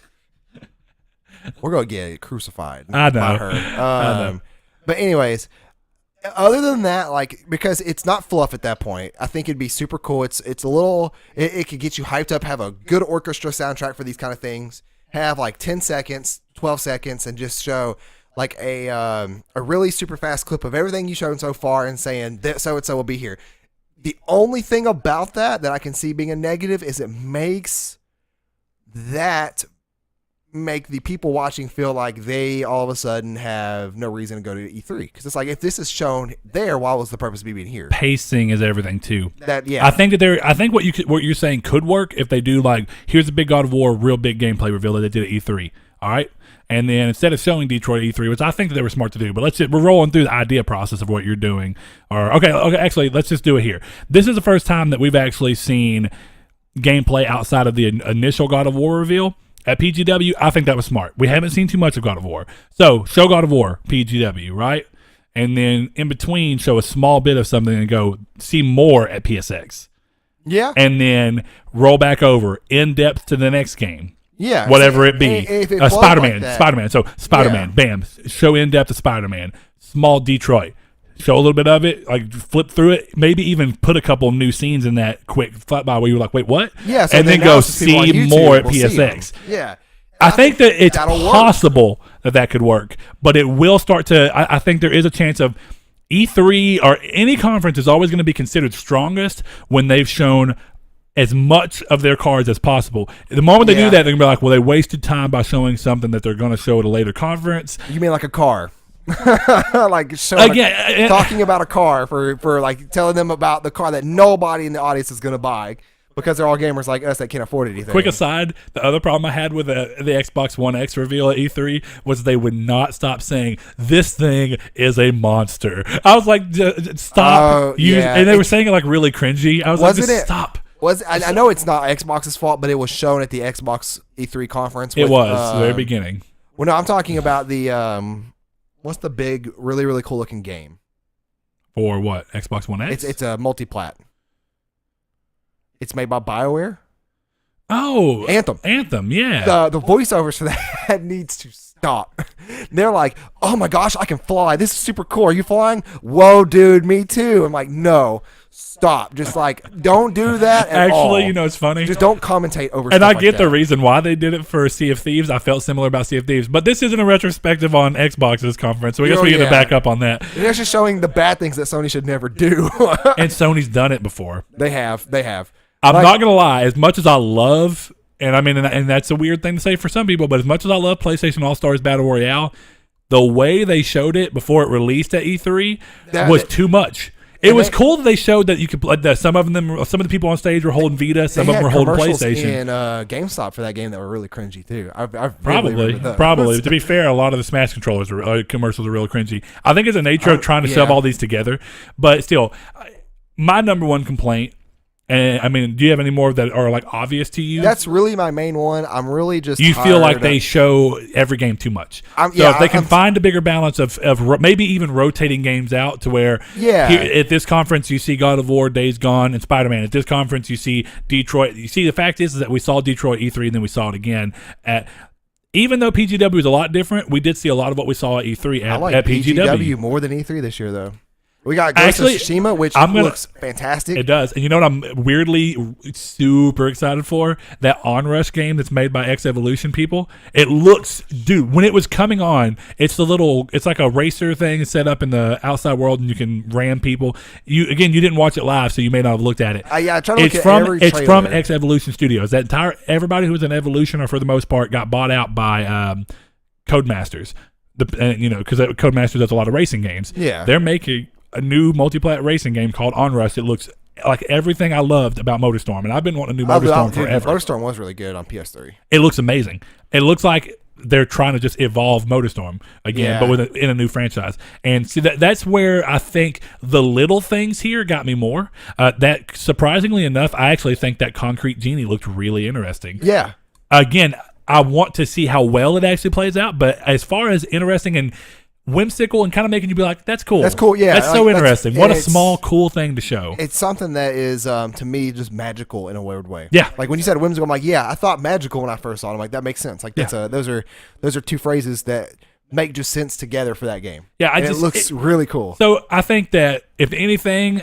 We're gonna get crucified. I know. By her. I know. But anyways, other than that, like because it's not fluff at that point, I think it'd be super cool. It's a little. It could get you hyped up. Have a good orchestra soundtrack for these kind of things. Have like 10 seconds, 12 seconds, and just show like a really super fast clip of everything you've shown so far and saying that so and so will be here. The only thing about that I can see being a negative is it makes the people watching feel like they all of a sudden have no reason to go to E3 because it's like if this is shown there, why was the purpose of me being here? Pacing is everything too. Yeah, I think what you're saying could work if they do like here's a big God of War real big gameplay reveal that they did at E3. All right. And then instead of showing Detroit E3, which I think that they were smart to do, but we're rolling through the idea process of what you're doing. Or okay, actually, let's just do it here. This is the first time that we've actually seen gameplay outside of the initial God of War reveal. At PGW, I think that was smart. We haven't seen too much of God of War. So, show God of War, PGW, right? And then in between, show a small bit of something and go see more at PSX. Yeah. And then roll back over, in depth to the next game. Yeah. Whatever it be. Spider-Man. Spider-Man. So, Spider-Man, bam. Show in depth of Spider-Man. Small Detroit. show a little bit of it, like flip through it, maybe even put a couple of new scenes in that quick flat by where you were like, wait, what? Yeah, so and then go see more at PSX. Yeah. I think that it's possible that could work, but it will start to. I think there is a chance of E3 or any conference is always going to be considered strongest when they've shown as much of their cards as possible. The moment they do that, they're going to be like, well, they wasted time by showing something that they're going to show at a later conference. You mean like a car? Like showing talking about a car for like telling them about the car that nobody in the audience is going to buy. Because they're all gamers like us that can't afford anything. Quick aside, the other problem I had with the Xbox One X reveal at E3 was they would not stop saying, this thing is a monster. I was like, stop. And they were saying it like really cringy. I was like, just stop. I know it's not Xbox's fault, but it was shown at the Xbox E3 conference. It was, the very beginning. Well, no, I'm talking about the, what's the big, really, really cool looking game? For what? Xbox One X? It's a multi-plat. It's made by BioWare. Oh, Anthem, yeah. The voiceovers for that needs to stop. They're like, oh my gosh, I can fly. This is super cool. Are you flying? Whoa, dude, me too. I'm like, no, stop. Just like, don't do that at all. Actually, you know, it's funny. Just don't commentate over and stuff I get like the that. reason why they did it for Sea of Thieves. I felt similar about Sea of Thieves. But this isn't a retrospective on Xbox's conference, so I guess we get to back up on that. They're just showing the bad things that Sony should never do. And Sony's done it before. They have. I'm not going to lie. As much as I love, and I mean, and that's a weird thing to say for some people, but as much as I love PlayStation All-Stars Battle Royale, the way they showed it before it released at E3 was too much. It was cool that they showed that you could play. Some of the people on stage were holding Vita, some of them were holding PlayStation. And GameStop for that game that were really cringy too. Probably. To be fair, a lot of the Smash controllers commercials are real cringy. I think it's the nature of trying to shove all these together, but still, my number one complaint. And I mean, do you have any more that are like obvious to you? That's really my main one. I'm really just feel like they show every game too much. If they can find a bigger balance of maybe even rotating games out to where at this conference you see God of War, Days Gone, and Spider-Man. At this conference you see Detroit. You see, the fact is that we saw Detroit E3 and then we saw it again at. Even though PGW is a lot different, we did see a lot of what we saw at E3 at PGW more than E3 this year though. We got Ghost of Tsushima, which looks fantastic. It does. And you know what I'm weirdly super excited for? That Onrush game that's made by X Evolution people. It looks, dude, when it was coming on, it's like a racer thing set up in the outside world and you can ram people. You didn't watch it live, so you may not have looked at it. I try to look at every trailer. It's from X Evolution Studios. Everybody who was in Evolution, or for the most part, got bought out by Codemasters. Because Codemasters does a lot of racing games. Yeah. They're making a new multi-plat racing game called Onrush. It looks like everything I loved about MotorStorm, and I've been wanting a new MotorStorm forever. MotorStorm was really good on PS3. It looks amazing. It looks like they're trying to just evolve MotorStorm again, but in a new franchise. And see, that's where I think the little things here got me more. That surprisingly enough, I actually think that Concrete Genie looked really interesting. Yeah. Again, I want to see how well it actually plays out, but as far as interesting and whimsical and kind of making you be like, that's cool. That's cool, yeah. That's so interesting. What a small, cool thing to show. It's something that is, to me, just magical in a weird way. Yeah. Like when you said whimsical, I'm like, yeah, I thought magical when I first saw it. I'm like, that makes sense. Like those are two phrases that make just sense together for that game. Yeah, it looks really cool. So I think that if anything,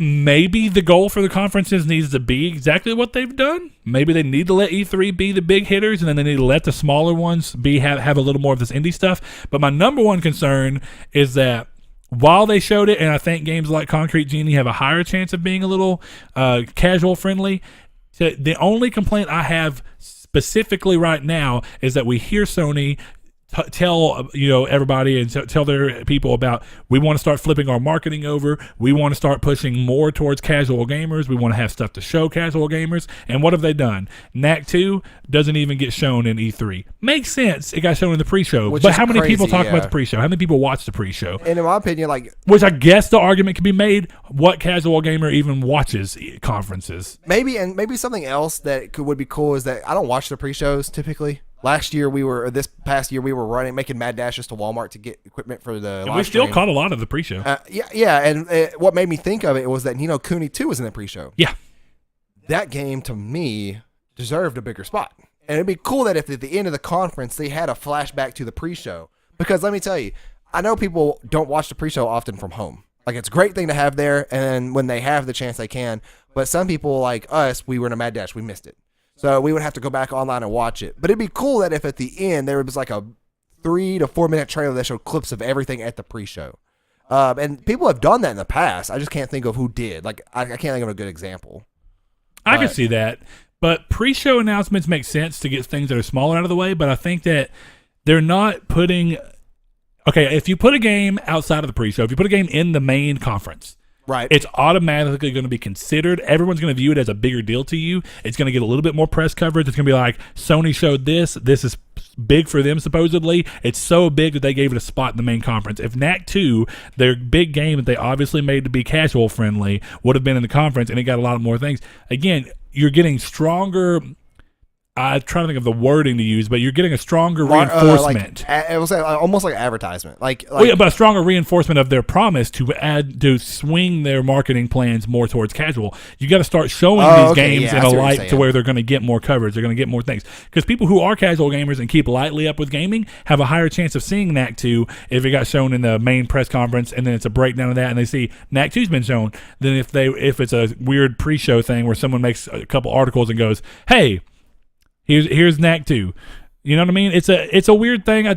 maybe the goal for the conferences needs to be exactly what they've done. Maybe they need to let E3 be the big hitters, and then they need to let the smaller ones have a little more of this indie stuff. But my number one concern is that while they showed it, and I think games like Concrete Genie have a higher chance of being a little casual friendly, the only complaint I have specifically right now is that we hear Sony tell everybody and tell their people about, we want to start flipping our marketing over. We want to start pushing more towards casual gamers. We want to have stuff to show casual gamers. And what have they done? Knack 2 doesn't even get shown in E3. Makes sense. It got shown in the pre-show. But how many people talk about the pre-show? How many people watch the pre-show? And in my opinion, which I guess the argument can be made, what casual gamer even watches conferences? Maybe something else that would be cool is that I don't watch the pre-shows typically. This past year we were making mad dashes to Walmart to get equipment for the live we still stream. caught a lot of the pre-show. And what made me think of it was that Ni no Kuni 2 was in the pre-show. Yeah. That game, to me, deserved a bigger spot. And it'd be cool that if at the end of the conference they had a flashback to the pre-show. Because let me tell you, I know people don't watch the pre-show often from home. Like, it's a great thing to have there, and then when they have the chance, they can. But some people, like us, we were in a mad dash. We missed it. So we would have to go back online and watch it. But it'd be cool that if at the end there was like a 3 to 4 minute trailer that showed clips of everything at the pre-show. And people have done that in the past. I just can't think of who did. Like, I can't think of a good example. I can see that. But pre-show announcements make sense to get things that are smaller out of the way. But I think that they're not putting... Okay, if you put a game outside of the pre-show, if you put a game in the main conference, right, it's automatically going to be considered. Everyone's going to view it as a bigger deal to you. It's going to get a little bit more press coverage. It's going to be like, Sony showed this. This is big for them, supposedly. It's so big that they gave it a spot in the main conference. If NAC 2, their big game that they obviously made to be casual friendly, would have been in the conference and it got a lot more things, again, you're getting stronger... I'm trying to think of the wording to use, but you're getting a stronger reinforcement. It was almost like advertisement. Like but a stronger reinforcement of their promise to swing their marketing plans more towards casual. You got to start showing these games in a light to where they're going to get more coverage. They're going to get more things. Because people who are casual gamers and keep lightly up with gaming have a higher chance of seeing NAC 2 if it got shown in the main press conference and then it's a breakdown of that and they see NAC 2's been shown, than if it's a weird pre-show thing where someone makes a couple articles and goes, hey, Here's NAC 2. You know what I mean? It's a weird thing. I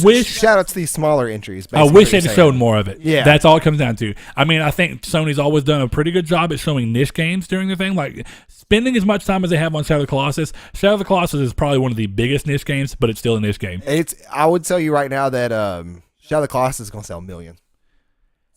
wish shout out to these smaller entries. I wish they'd showed more of it. Yeah, that's all it comes down to. I mean, I think Sony's always done a pretty good job at showing niche games during the thing, like spending as much time as they have on Shadow of the Colossus. Shadow of the Colossus is probably one of the biggest niche games, but it's still a niche game. I would tell you right now that Shadow of the Colossus is going to sell millions.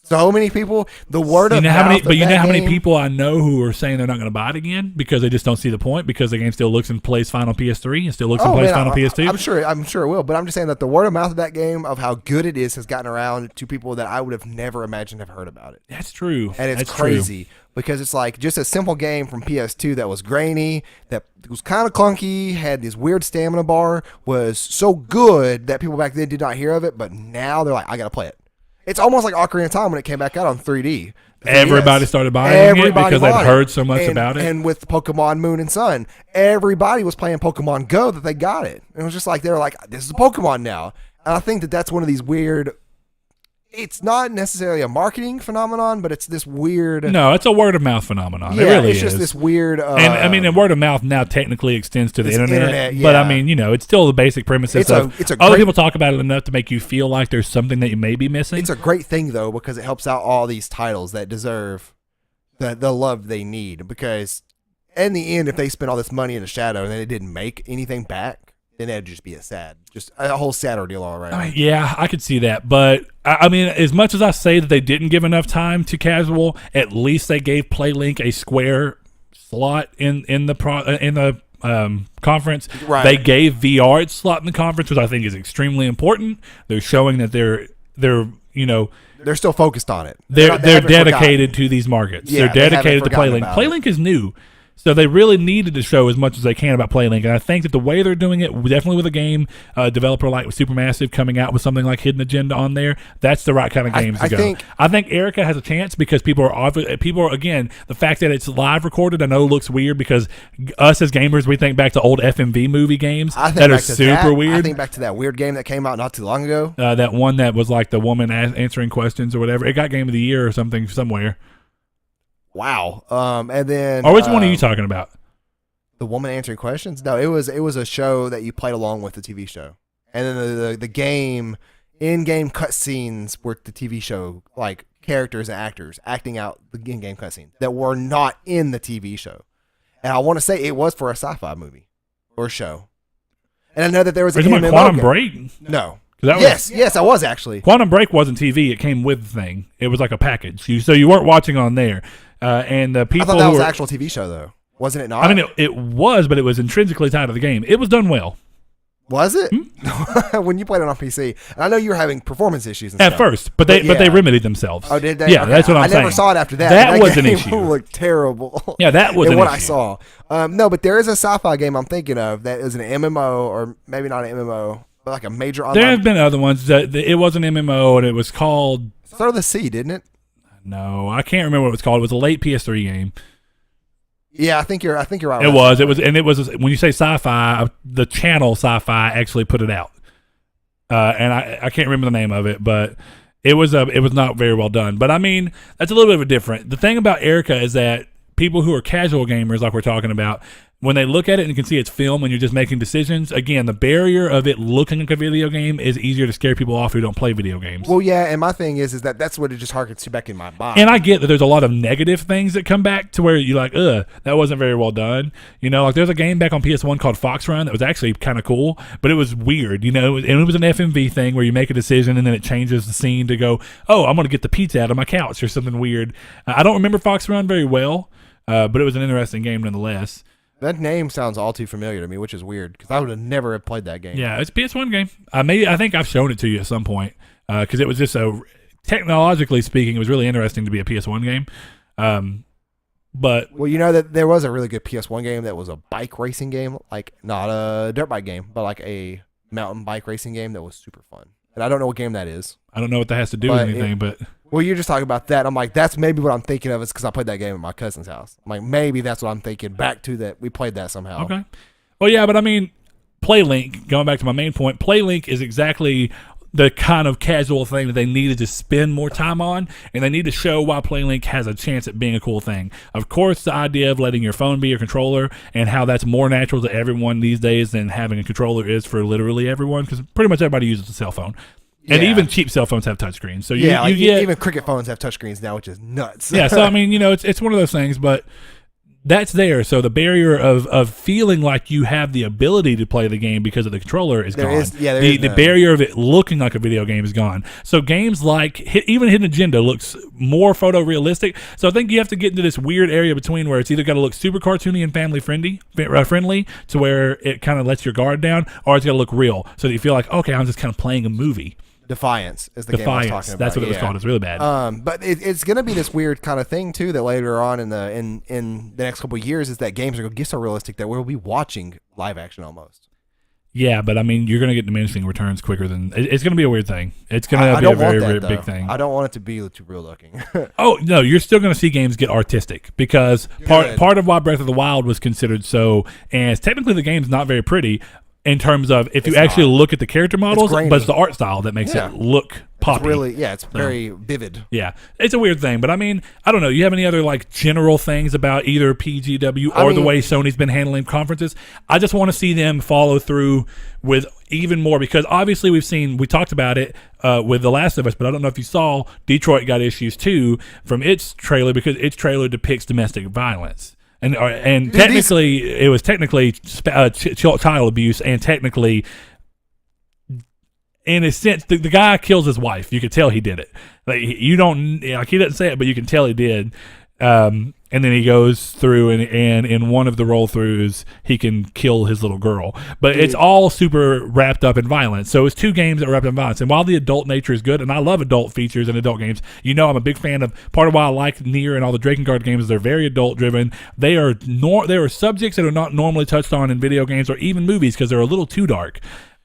So many people, the word of mouth. But you know how many people I know who are saying they're not going to buy it again because they just don't see the point, because the game still looks and plays fine on PS3 and still looks and plays fine on PS2. I'm sure it will. But I'm just saying that the word of mouth of that game, of how good it is, has gotten around to people that I would have never imagined have heard about it. That's true. And it's crazy because it's like just a simple game from PS2 that was grainy, that was kind of clunky, had this weird stamina bar, was so good that people back then did not hear of it, but now they're like, I got to play it. It's almost like Ocarina of Time when it came back out on 3D. Everybody started buying it because they'd heard so much about it. And with Pokemon Moon and Sun, everybody was playing Pokemon Go that they got it. And it was just like, they were like, this is a Pokemon now. And I think that that's one of these weird... It's not necessarily a marketing phenomenon, but it's this weird... No, it's a word of mouth phenomenon. Yeah, it really it's just this weird... and I mean, and word of mouth now technically extends to the internet. But I mean, it's still the basic premises other people talk about it enough to make you feel like there's something that you may be missing. It's a great thing, though, because it helps out all these titles that deserve the love they need. Because in the end, if they spent all this money in the shadow and then it didn't make anything back, then that'd just be a whole sad ordeal all around. Yeah, I could see that. But, I mean, as much as I say that they didn't give enough time to casual, at least they gave PlayLink a square slot in the conference. Right. They gave VR its slot in the conference, which I think is extremely important. They're showing that they're still focused on it. They're dedicated to these markets. Yeah, they're dedicated to PlayLink. PlayLink is new. So they really needed to show as much as they can about PlayLink, and I think that the way they're doing it, definitely with a game developer like Supermassive coming out with something like Hidden Agenda on there, that's the right kind of games to go. I think Erica has a chance because people are again, the fact that it's live recorded, I know looks weird because us as gamers, we think back to old FMV movie games that are super weird. I think back to that weird game that came out not too long ago. That one that was like the woman answering questions or whatever. It got Game of the Year or something somewhere. Wow. And then... Or which one are you talking about? The woman answering questions? No, it was a show that you played along with the TV show. And then the game, in-game cutscenes were the TV show, like characters and actors acting out the in-game cutscenes that were not in the TV show. And I want to say it was for a sci-fi movie or show. And I know that there was an MMO Quantum Break? No. Yes, I was actually. Quantum Break wasn't TV. It came with the thing. It was like a package. So you weren't watching on there. And the people I thought that was an actual TV show, though. Wasn't it not? I mean, it was, but it was intrinsically tied to the game. It was done well. Was it? When you played it on PC. And I know you were having performance issues and at stuff. First, but they remedied themselves. Oh, did they? Yeah, okay. that's what I'm saying. I never saw it after that. That was an issue. It looked terrible. Yeah, that was an what issue. I saw. No, but there is a sci-fi game I'm thinking of that is an MMO, or maybe not an MMO, but like a major online. There have been other ones. It was an MMO, and it was called... Start of the Sea, didn't it? No, I can't remember what it was called. It was a late PS3 game. Yeah, I think you're right. It was when you say sci-fi, the channel Sci-Fi actually put it out. and I can't remember the name of it, but it was not very well done. But I mean, that's a little bit of a different. The thing about Erica is that people who are casual gamers, like we're talking about, when they look at it and you can see it's film and you're just making decisions, again, the barrier of it looking like a video game is easier to scare people off who don't play video games. Well, yeah, and my thing is that that's what it just harkens to back in my mind. And I get that there's a lot of negative things that come back to where you're like, that wasn't very well done. You know, like there's a game back on PS1 called Fox Run that was actually kind of cool, but it was weird, you know, and it was an FMV thing where you make a decision and then it changes the scene to go, oh, I'm going to get the pizza out of my couch or something weird. I don't remember Fox Run very well, but it was an interesting game nonetheless. That name sounds all too familiar to me, which is weird because I would have never have played that game. Yeah, it's a PS1 game. I think I've shown it to you at some point because it was just technologically speaking, it was really interesting to be a PS1 game. But well, you know that there was a really good PS1 game that was a bike racing game, like not a dirt bike game, but like a mountain bike racing game that was super fun. And I don't know what game that is. I don't know what that has to do with anything, but well, you're just talking about that. I'm like, that's maybe what I'm thinking of is because I played that game at my cousin's house. I'm like, maybe that's what I'm thinking back to that. We played that somehow. Okay. Well, yeah, but I mean, PlayLink, going back to my main point, PlayLink is exactly the kind of casual thing that they needed to spend more time on, and they need to show why PlayLink has a chance at being a cool thing. Of course, the idea of letting your phone be your controller and how that's more natural to everyone these days than having a controller is for literally everyone, because pretty much everybody uses a cell phone. And even cheap cell phones have touchscreens. So you get, even Cricket phones have touchscreens now, which is nuts. Yeah, so I mean, you know, it's one of those things, but that's there. So the barrier of feeling like you have the ability to play the game because of the controller is gone. The barrier of it looking like a video game is gone. So games like even Hidden Agenda looks more photorealistic. So I think you have to get into this weird area between where it's either got to look super cartoony and family friendly to where it kind of lets your guard down, or it's got to look real so that you feel like, okay, I'm just kind of playing a movie. Defiance is the game I was talking about. That's what it was called. It's really bad. But it's going to be this weird kind of thing too that later on in the next couple of years is that games are going to get so realistic that we'll be watching live action almost. Yeah, but I mean, you're going to get diminishing returns quicker than it's going to be a weird thing. It's going to be a very big thing. I don't want it to be too real looking. Oh no, you're still going to see games get artistic because part of why Breath of the Wild was considered so, and technically the game's not very pretty. In terms of if you actually look at the character models, but it's the art style that makes it look poppy. It's very vivid. Yeah, it's a weird thing, but I mean, I don't know. You have any other like general things about either PGW or the way Sony's been handling conferences? I just want to see them follow through with even more because obviously we talked about it with The Last of Us, but I don't know if you saw Detroit got issues too from its trailer because its trailer depicts domestic violence. And technically, it was child abuse, and technically, in a sense, the guy kills his wife. You could tell he did it. Like he doesn't say it, but you can tell he did. And then he goes through and in one of the roll throughs, he can kill his little girl. But it's all super wrapped up in violence. So it's two games that are wrapped up in violence. And while the adult nature is good, and I love adult features in adult games, you know I'm a big fan of, part of why I like Nier and all the Drakengard games, they're very adult driven. They are subjects that are not normally touched on in video games or even movies because they're a little too dark.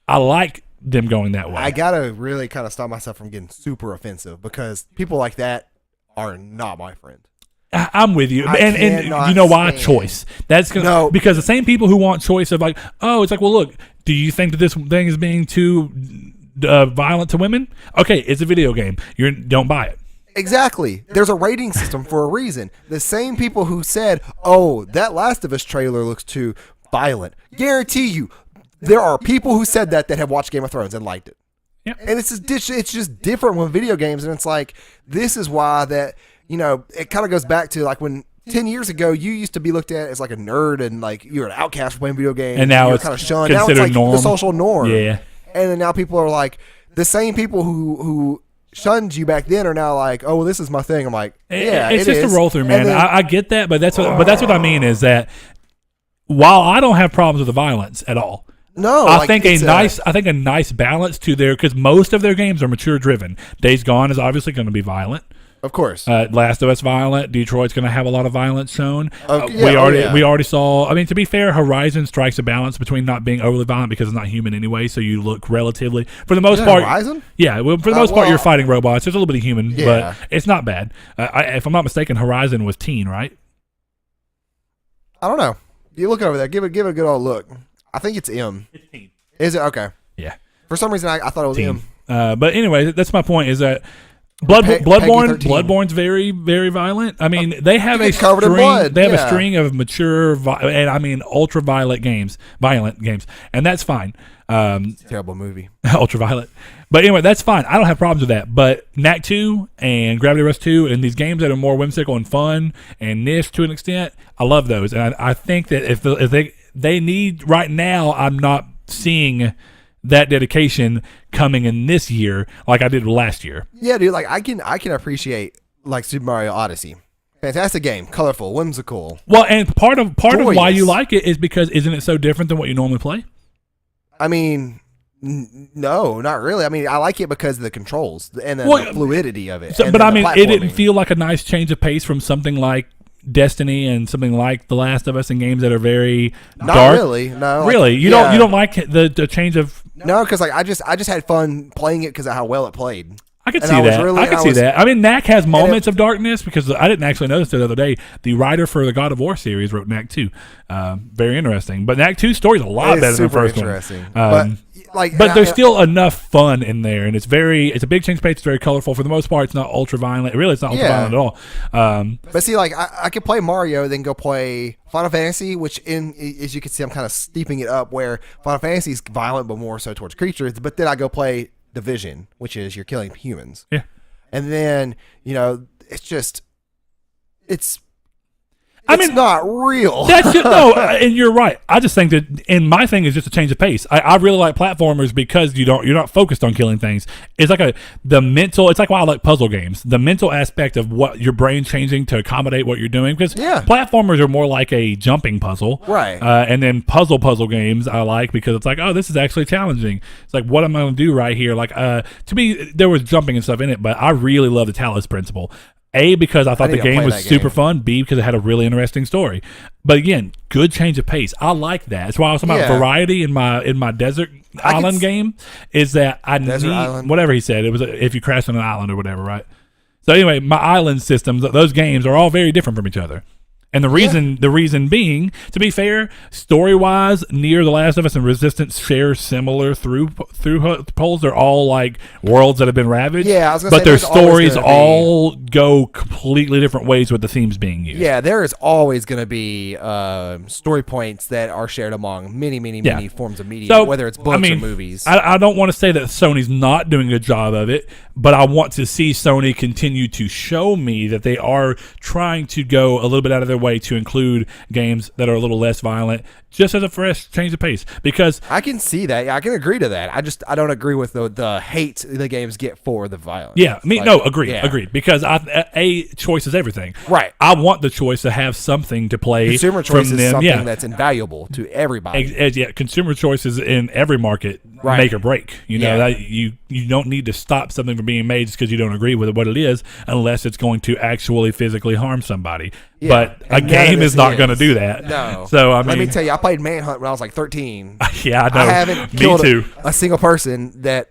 I like them going that way. I gotta really kind of stop myself from getting super offensive because people like that are not my friend. I'm with you, and you know why? Choice. That's because the same people who want choice of like, oh, it's like, well, look, do you think that this thing is being too violent to women? Okay, it's a video game. Don't buy it. Exactly. There's a rating system for a reason. The same people who said, oh, that Last of Us trailer looks too violent, guarantee you, there are people who said that have watched Game of Thrones and liked it. Yep. And it's just different with video games, and it's like this is why that. You know, it kind of goes back to like when 10 years ago you used to be looked at as like a nerd and like you're an outcast for playing video games. And now it's kind of shunned. Now it's like the social norm. Yeah. And then now people are like, the same people who shunned you back then are now like, oh, well, this is my thing. I'm like, yeah, it's just a roll through, man. I get that, but that's what I mean is that while I don't have problems with the violence at all. No, I think a nice balance to their, because most of their games are mature driven. Days Gone is obviously going to be violent. Of course. Last of Us violent. Detroit's going to have a lot of violence shown. We already saw. I mean, to be fair, Horizon strikes a balance between not being overly violent because it's not human anyway. So you look relatively, for the most part. Horizon? Yeah, well, for the most part, you're fighting robots. There's a little bit of human, but it's not bad. If I'm not mistaken, Horizon was teen, right? I don't know. You look over there. Give it a good old look. I think it's M. It's teen. Is it? Okay. Yeah. For some reason, I thought it was him. But anyway, that's my point. Is that Peggy 13. Bloodborne's very, very violent. I mean, they have a covered in string. blood. They have Yeah. a string of mature, and I mean ultraviolet games, violent games, and that's fine. Terrible movie. Ultraviolet. But anyway, that's fine. I don't have problems with that. But Knack 2 and Gravity Rush 2 and these games that are more whimsical and fun and niche to an extent, I love those. And I think that if they need right now, I'm not seeing that dedication coming in this year like I did last year. Yeah, dude. Like I can appreciate like Super Mario Odyssey. Fantastic game, colorful, whimsical. Well, and part of why Joyous. you like it is because isn't it so different than what you normally play? I mean, no, not really. I mean, I like it because of the controls and the fluidity of it. So, and but I mean, it didn't platforming. feel like a nice change of pace from something like Destiny and something like The Last of Us and games that are very Not dark. really. No. Really, you yeah. don't like the change of. No, because like I just had fun playing it because of how well it played. I could And see I was that. really- I could I see was- that. I mean, Knack has moments of darkness because I didn't actually notice it the other day. The writer for the God of War series wrote Knack 2. Very interesting. But Knack 2's story is a lot It better is than the super first interesting. one. But there's still enough fun in there, and it's a big change pace. It's very colorful for the most part. It's not ultra violent. Really, it's not ultra violent at all. But see, like I could play Mario, then go play Final Fantasy, which as you can see, I'm kind of steeping it up. Where Final Fantasy is violent, but more so towards creatures. But then I go play Division, which is you're killing humans. Yeah. And then it's mean, not real. That's just, no, and you're right. I just think that, and my thing is just a change of pace. I really like platformers because you're not focused on killing things. It's like it's like why I like puzzle games. The mental aspect of what your brain changing to accommodate what you're doing. Because platformers are more like a jumping puzzle, Right. And then puzzle games I like because it's like, oh, this is actually challenging. It's like, what am I going to do right here? Like, to me, there was jumping and stuff in it, but I really love the Talos principle. A, because I thought the game was super fun. B, because it had a really interesting story. But again, good change of pace. I like that. That's why I was talking about variety in my desert island game. Is that I need Island. whatever he said. It was if you crash on an island or whatever, right? So anyway, my island systems, those games are all very different from each other. And the reason being, to be fair, story wise, Near The Last of Us and Resistance share similar through poles. They're all like worlds that have been ravaged. Yeah, I was gonna but say, their there's always stories gonna all go completely different ways with the themes being used. Yeah, there is always going to be story points that are shared among many forms of media, So, whether it's books or movies. I don't want to say that Sony's not doing a good job of it, but I want to see Sony continue to show me that they are trying to go a little bit out of their way to include games that are a little less violent, just as a fresh change of pace. Because I can see that. Yeah, I can agree to that. I don't agree with the hate the games get for the violence. yeah, agreed. yeah. Agreed. Because choice is everything. Right. I want the choice to have something to play. Consumer from choice is them. something that's invaluable to everybody. Consumer choices in every market make or break. You know that you don't need to stop something from being made just because you don't agree with what it is, unless it's going to actually physically harm somebody. Yeah. But a And game is not going to do that. No. So I mean, let me tell you, I played Manhunt when I was like 13. yeah, I know. I haven't Me killed too. a single person that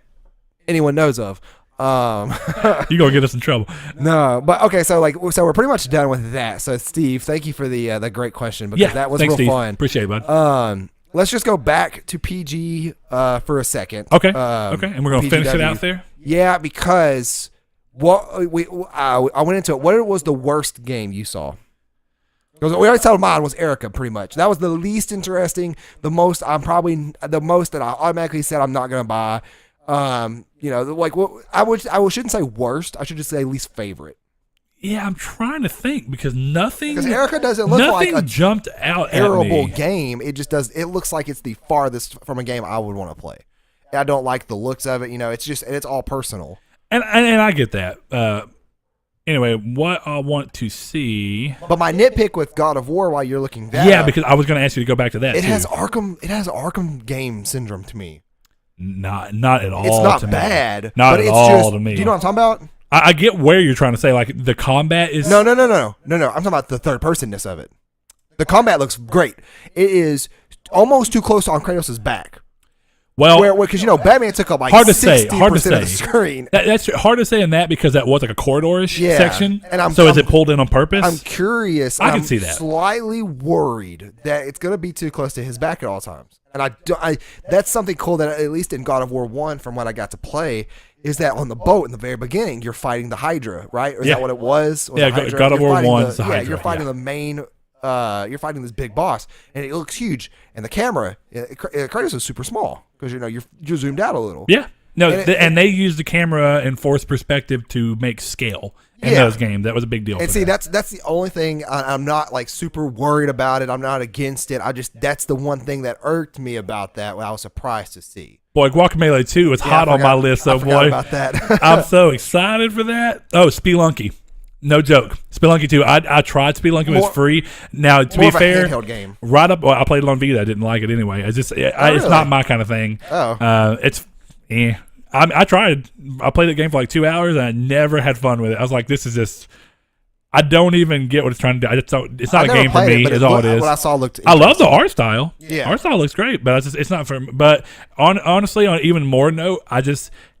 anyone knows of. You're gonna get us in trouble. No, but okay, so we're pretty much done with that. So Steve, thank you for the great question because that was thanks, real Steve. fun. Appreciate it, bud. Let's just go back to PG for a second. Okay. And we're gonna finish it PGW. out there. Yeah, because I went into it. What was the worst game you saw? Because we already told mine was Erica, pretty much. That was the least interesting. The most that I automatically said I'm not gonna buy. I shouldn't say worst. I should just say least favorite. Yeah, I'm trying to think because nothing. Because Erica doesn't look like a jumped out at terrible me. game. It just does. It looks like it's the farthest from a game I would want to play. I don't like the looks of it. It's all personal. And I get that. Anyway, what I want to see. But my nitpick with God of War, while you're looking that up, because I was going to ask you to go back to that. it too. has Arkham game syndrome to me. Not at all. It's not to me. bad. Not but at it's all just, to me. Do you know what I'm talking about? I get where you're trying to say. Like the combat is. No. I'm talking about the third personness of it. The combat looks great. It is almost too close on Kratos' back. Well, because Batman took up like hard to say. 60% of the screen. That's hard to say in that because that was like a corridor-ish section. And is it pulled in on purpose? I'm curious. I can see that. Slightly worried that it's going to be too close to his back at all times. And that's something cool that at least in God of War 1, from what I got to play, is that on the boat in the very beginning, you're fighting the Hydra, right? Or is that what it was? God of War 1 is the Hydra. Yeah, you're fighting the main. You're fighting this big boss, and it looks huge. And the camera, Kratos is super small because you're zoomed out a little. Yeah, no, and they use the camera and force perspective to make scale in those games. That was a big deal. And see, that's the only thing. I'm not like super worried about it. I'm not against it. That's the one thing that irked me about that. I was surprised to see. Boy, Guacamelee 2 is hot on my list. So, boy, about that. I'm so excited for that. Oh, Spelunky. No joke. Spelunky 2. I tried Spelunky. It was free. Now, to be fair, handheld game. Right up. Well, I played it on Vita. I didn't like it anyway. It's not my kind of thing. Oh. It's. I tried. I played the game for like 2 hours and I never had fun with it. I was like, this is just. I don't even get what it's trying to do. It's not a game for me. Is all it is. What I saw looked. I love the art style. Yeah, art style looks great, but it's not for. But honestly, on even more note,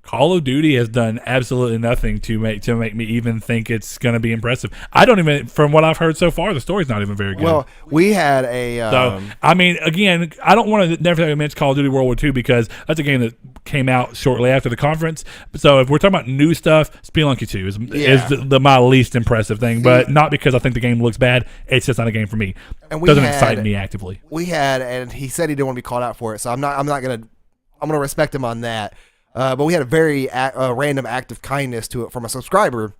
Call of Duty has done absolutely nothing to make me even think it's going to be impressive. I don't even, from what I've heard so far, the story's not even very good. Well, we had a. So I mean, again, I don't want to never mention Call of Duty World War II because that's a game that came out shortly after the conference. So if we're talking about new stuff, Spelunky 2 is my least impressive thing, but not because I think the game looks bad. It's just not a game for me. And doesn't excite me actively. And he said he didn't want to be called out for it, so I'm gonna respect him on that. But we had a very random act of kindness to it from a subscriber,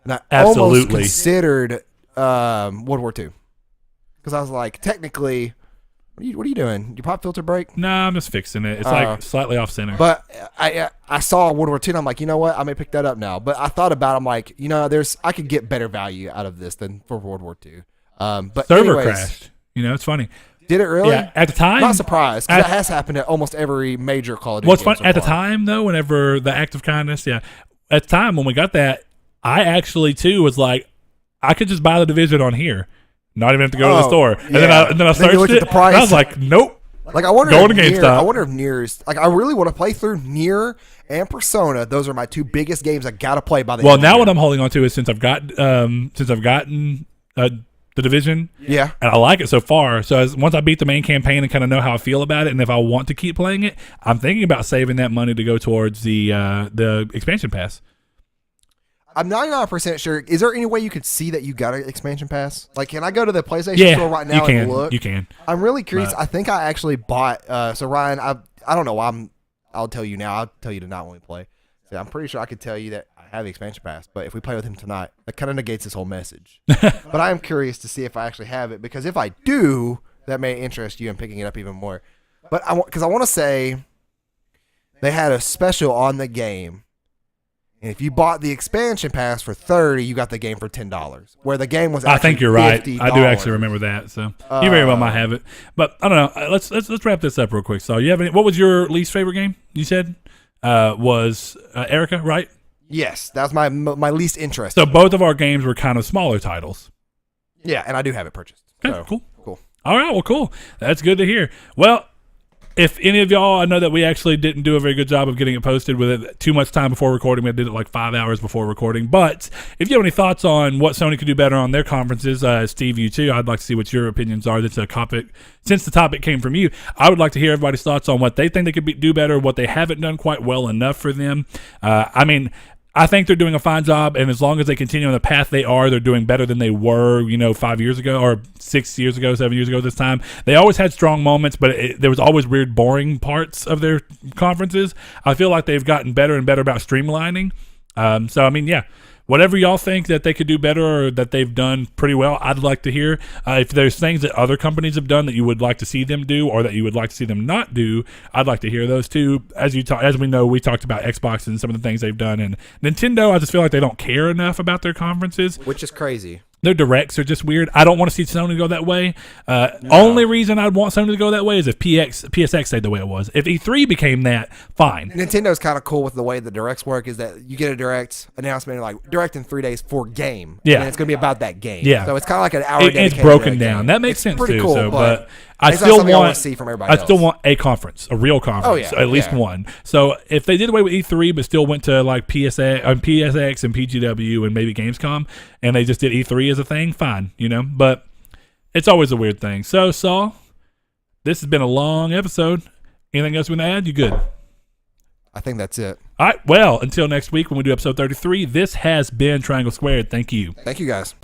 and I almost considered World War II because I was like, technically, what are you doing? Your pop filter break? No, I'm just fixing it. It's like slightly off center. But I saw World War II, and I'm like, you know what? I may pick that up now. But I thought about it, I'm like, I could get better value out of this than for World War II. But server crashed. It's funny. Did it really? Yeah, at the time. Not surprised, because that has happened at almost every major Call of Duty. What's fun, at the time, though, whenever the act of kindness, at the time when we got that, I actually, too, was like, I could just buy the Division on here. Not even have to go to the store. And then I searched it, and I was like, nope. Like, I wonder if Nier's, like, I really want to play through Nier and Persona. Those are my two biggest games I got to play by the end of the now year. what I'm holding on to is since I've gotten the Division, and I like it so far. So once I beat the main campaign and kind of know how I feel about it, and if I want to keep playing it, I'm thinking about saving that money to go towards the expansion pass. I'm 99% sure. Is there any way you could see that you got an expansion pass? Like, can I go to the PlayStation store right now and look? You can. I'm really curious. I think I actually bought. So Ryan, I don't know. I'll tell you now. I'll tell you tonight when we play. So I'm pretty sure I could tell you that I have the expansion pass. But if we play with him tonight, that kind of negates this whole message. But I am curious to see if I actually have it, because if I do, that may interest you in picking it up even more. But I want to say they had a special on the game. And if you bought the expansion pass for $30, you got the game for $10. Where the game was actually I think you're right. $50. I do actually remember that. So you very well might have it. But I don't know. Let's wrap this up real quick. So you have what was your least favorite game? You said was Erica, right? Yes, that was my least interest. So both of our games were kind of smaller titles. Yeah, and I do have it purchased. Okay, so, cool. All right, well, cool. That's good to hear. Well, if any of y'all, I know that we actually didn't do a very good job of getting it posted with it too much time before recording. We did it like 5 hours before recording. But if you have any thoughts on what Sony could do better on their conferences, Steve, you too, I'd like to see what your opinions are. That's a topic. Since the topic came from you, I would like to hear everybody's thoughts on what they think they could do better, what they haven't done quite well enough for them. I think they're doing a fine job, and as long as they continue on the path they're doing better than they were, 5 years ago or 6 years ago, 7 years ago this time. They always had strong moments, but there was always weird, boring parts of their conferences. I feel like they've gotten better and better about streamlining. Whatever y'all think that they could do better or that they've done pretty well, I'd like to hear. If there's things that other companies have done that you would like to see them do or that you would like to see them not do, I'd like to hear those too. As we know, we talked about Xbox and some of the things they've done. And Nintendo, I just feel like they don't care enough about their conferences. Which is crazy. Their directs are just weird. I don't want to see Sony go that way. Only reason I'd want Sony to go that way is if PSX stayed the way it was. If E3 became that, fine. Nintendo's kind of cool with the way the directs work is that you get a direct announcement like direct in 3 days for game. Yeah. And it's going to be about that game. Yeah. So it's kind of like an hour It's dedicated broken to that down. game. That makes It's sense pretty too. cool, So, but I it's not still something I want wanna see from everybody I still else. want a conference, a real conference, yeah. at least Yeah. one. So if they did away with E3 but still went to like PSX and PGW and maybe Gamescom and they just did E3 as a thing, fine, But it's always a weird thing. So Saul, this has been a long episode. Anything else you want to add? You good? I think that's it. All right. Well, until next week when we do episode 33, this has been Triangle Squared. Thank you. Thank you guys.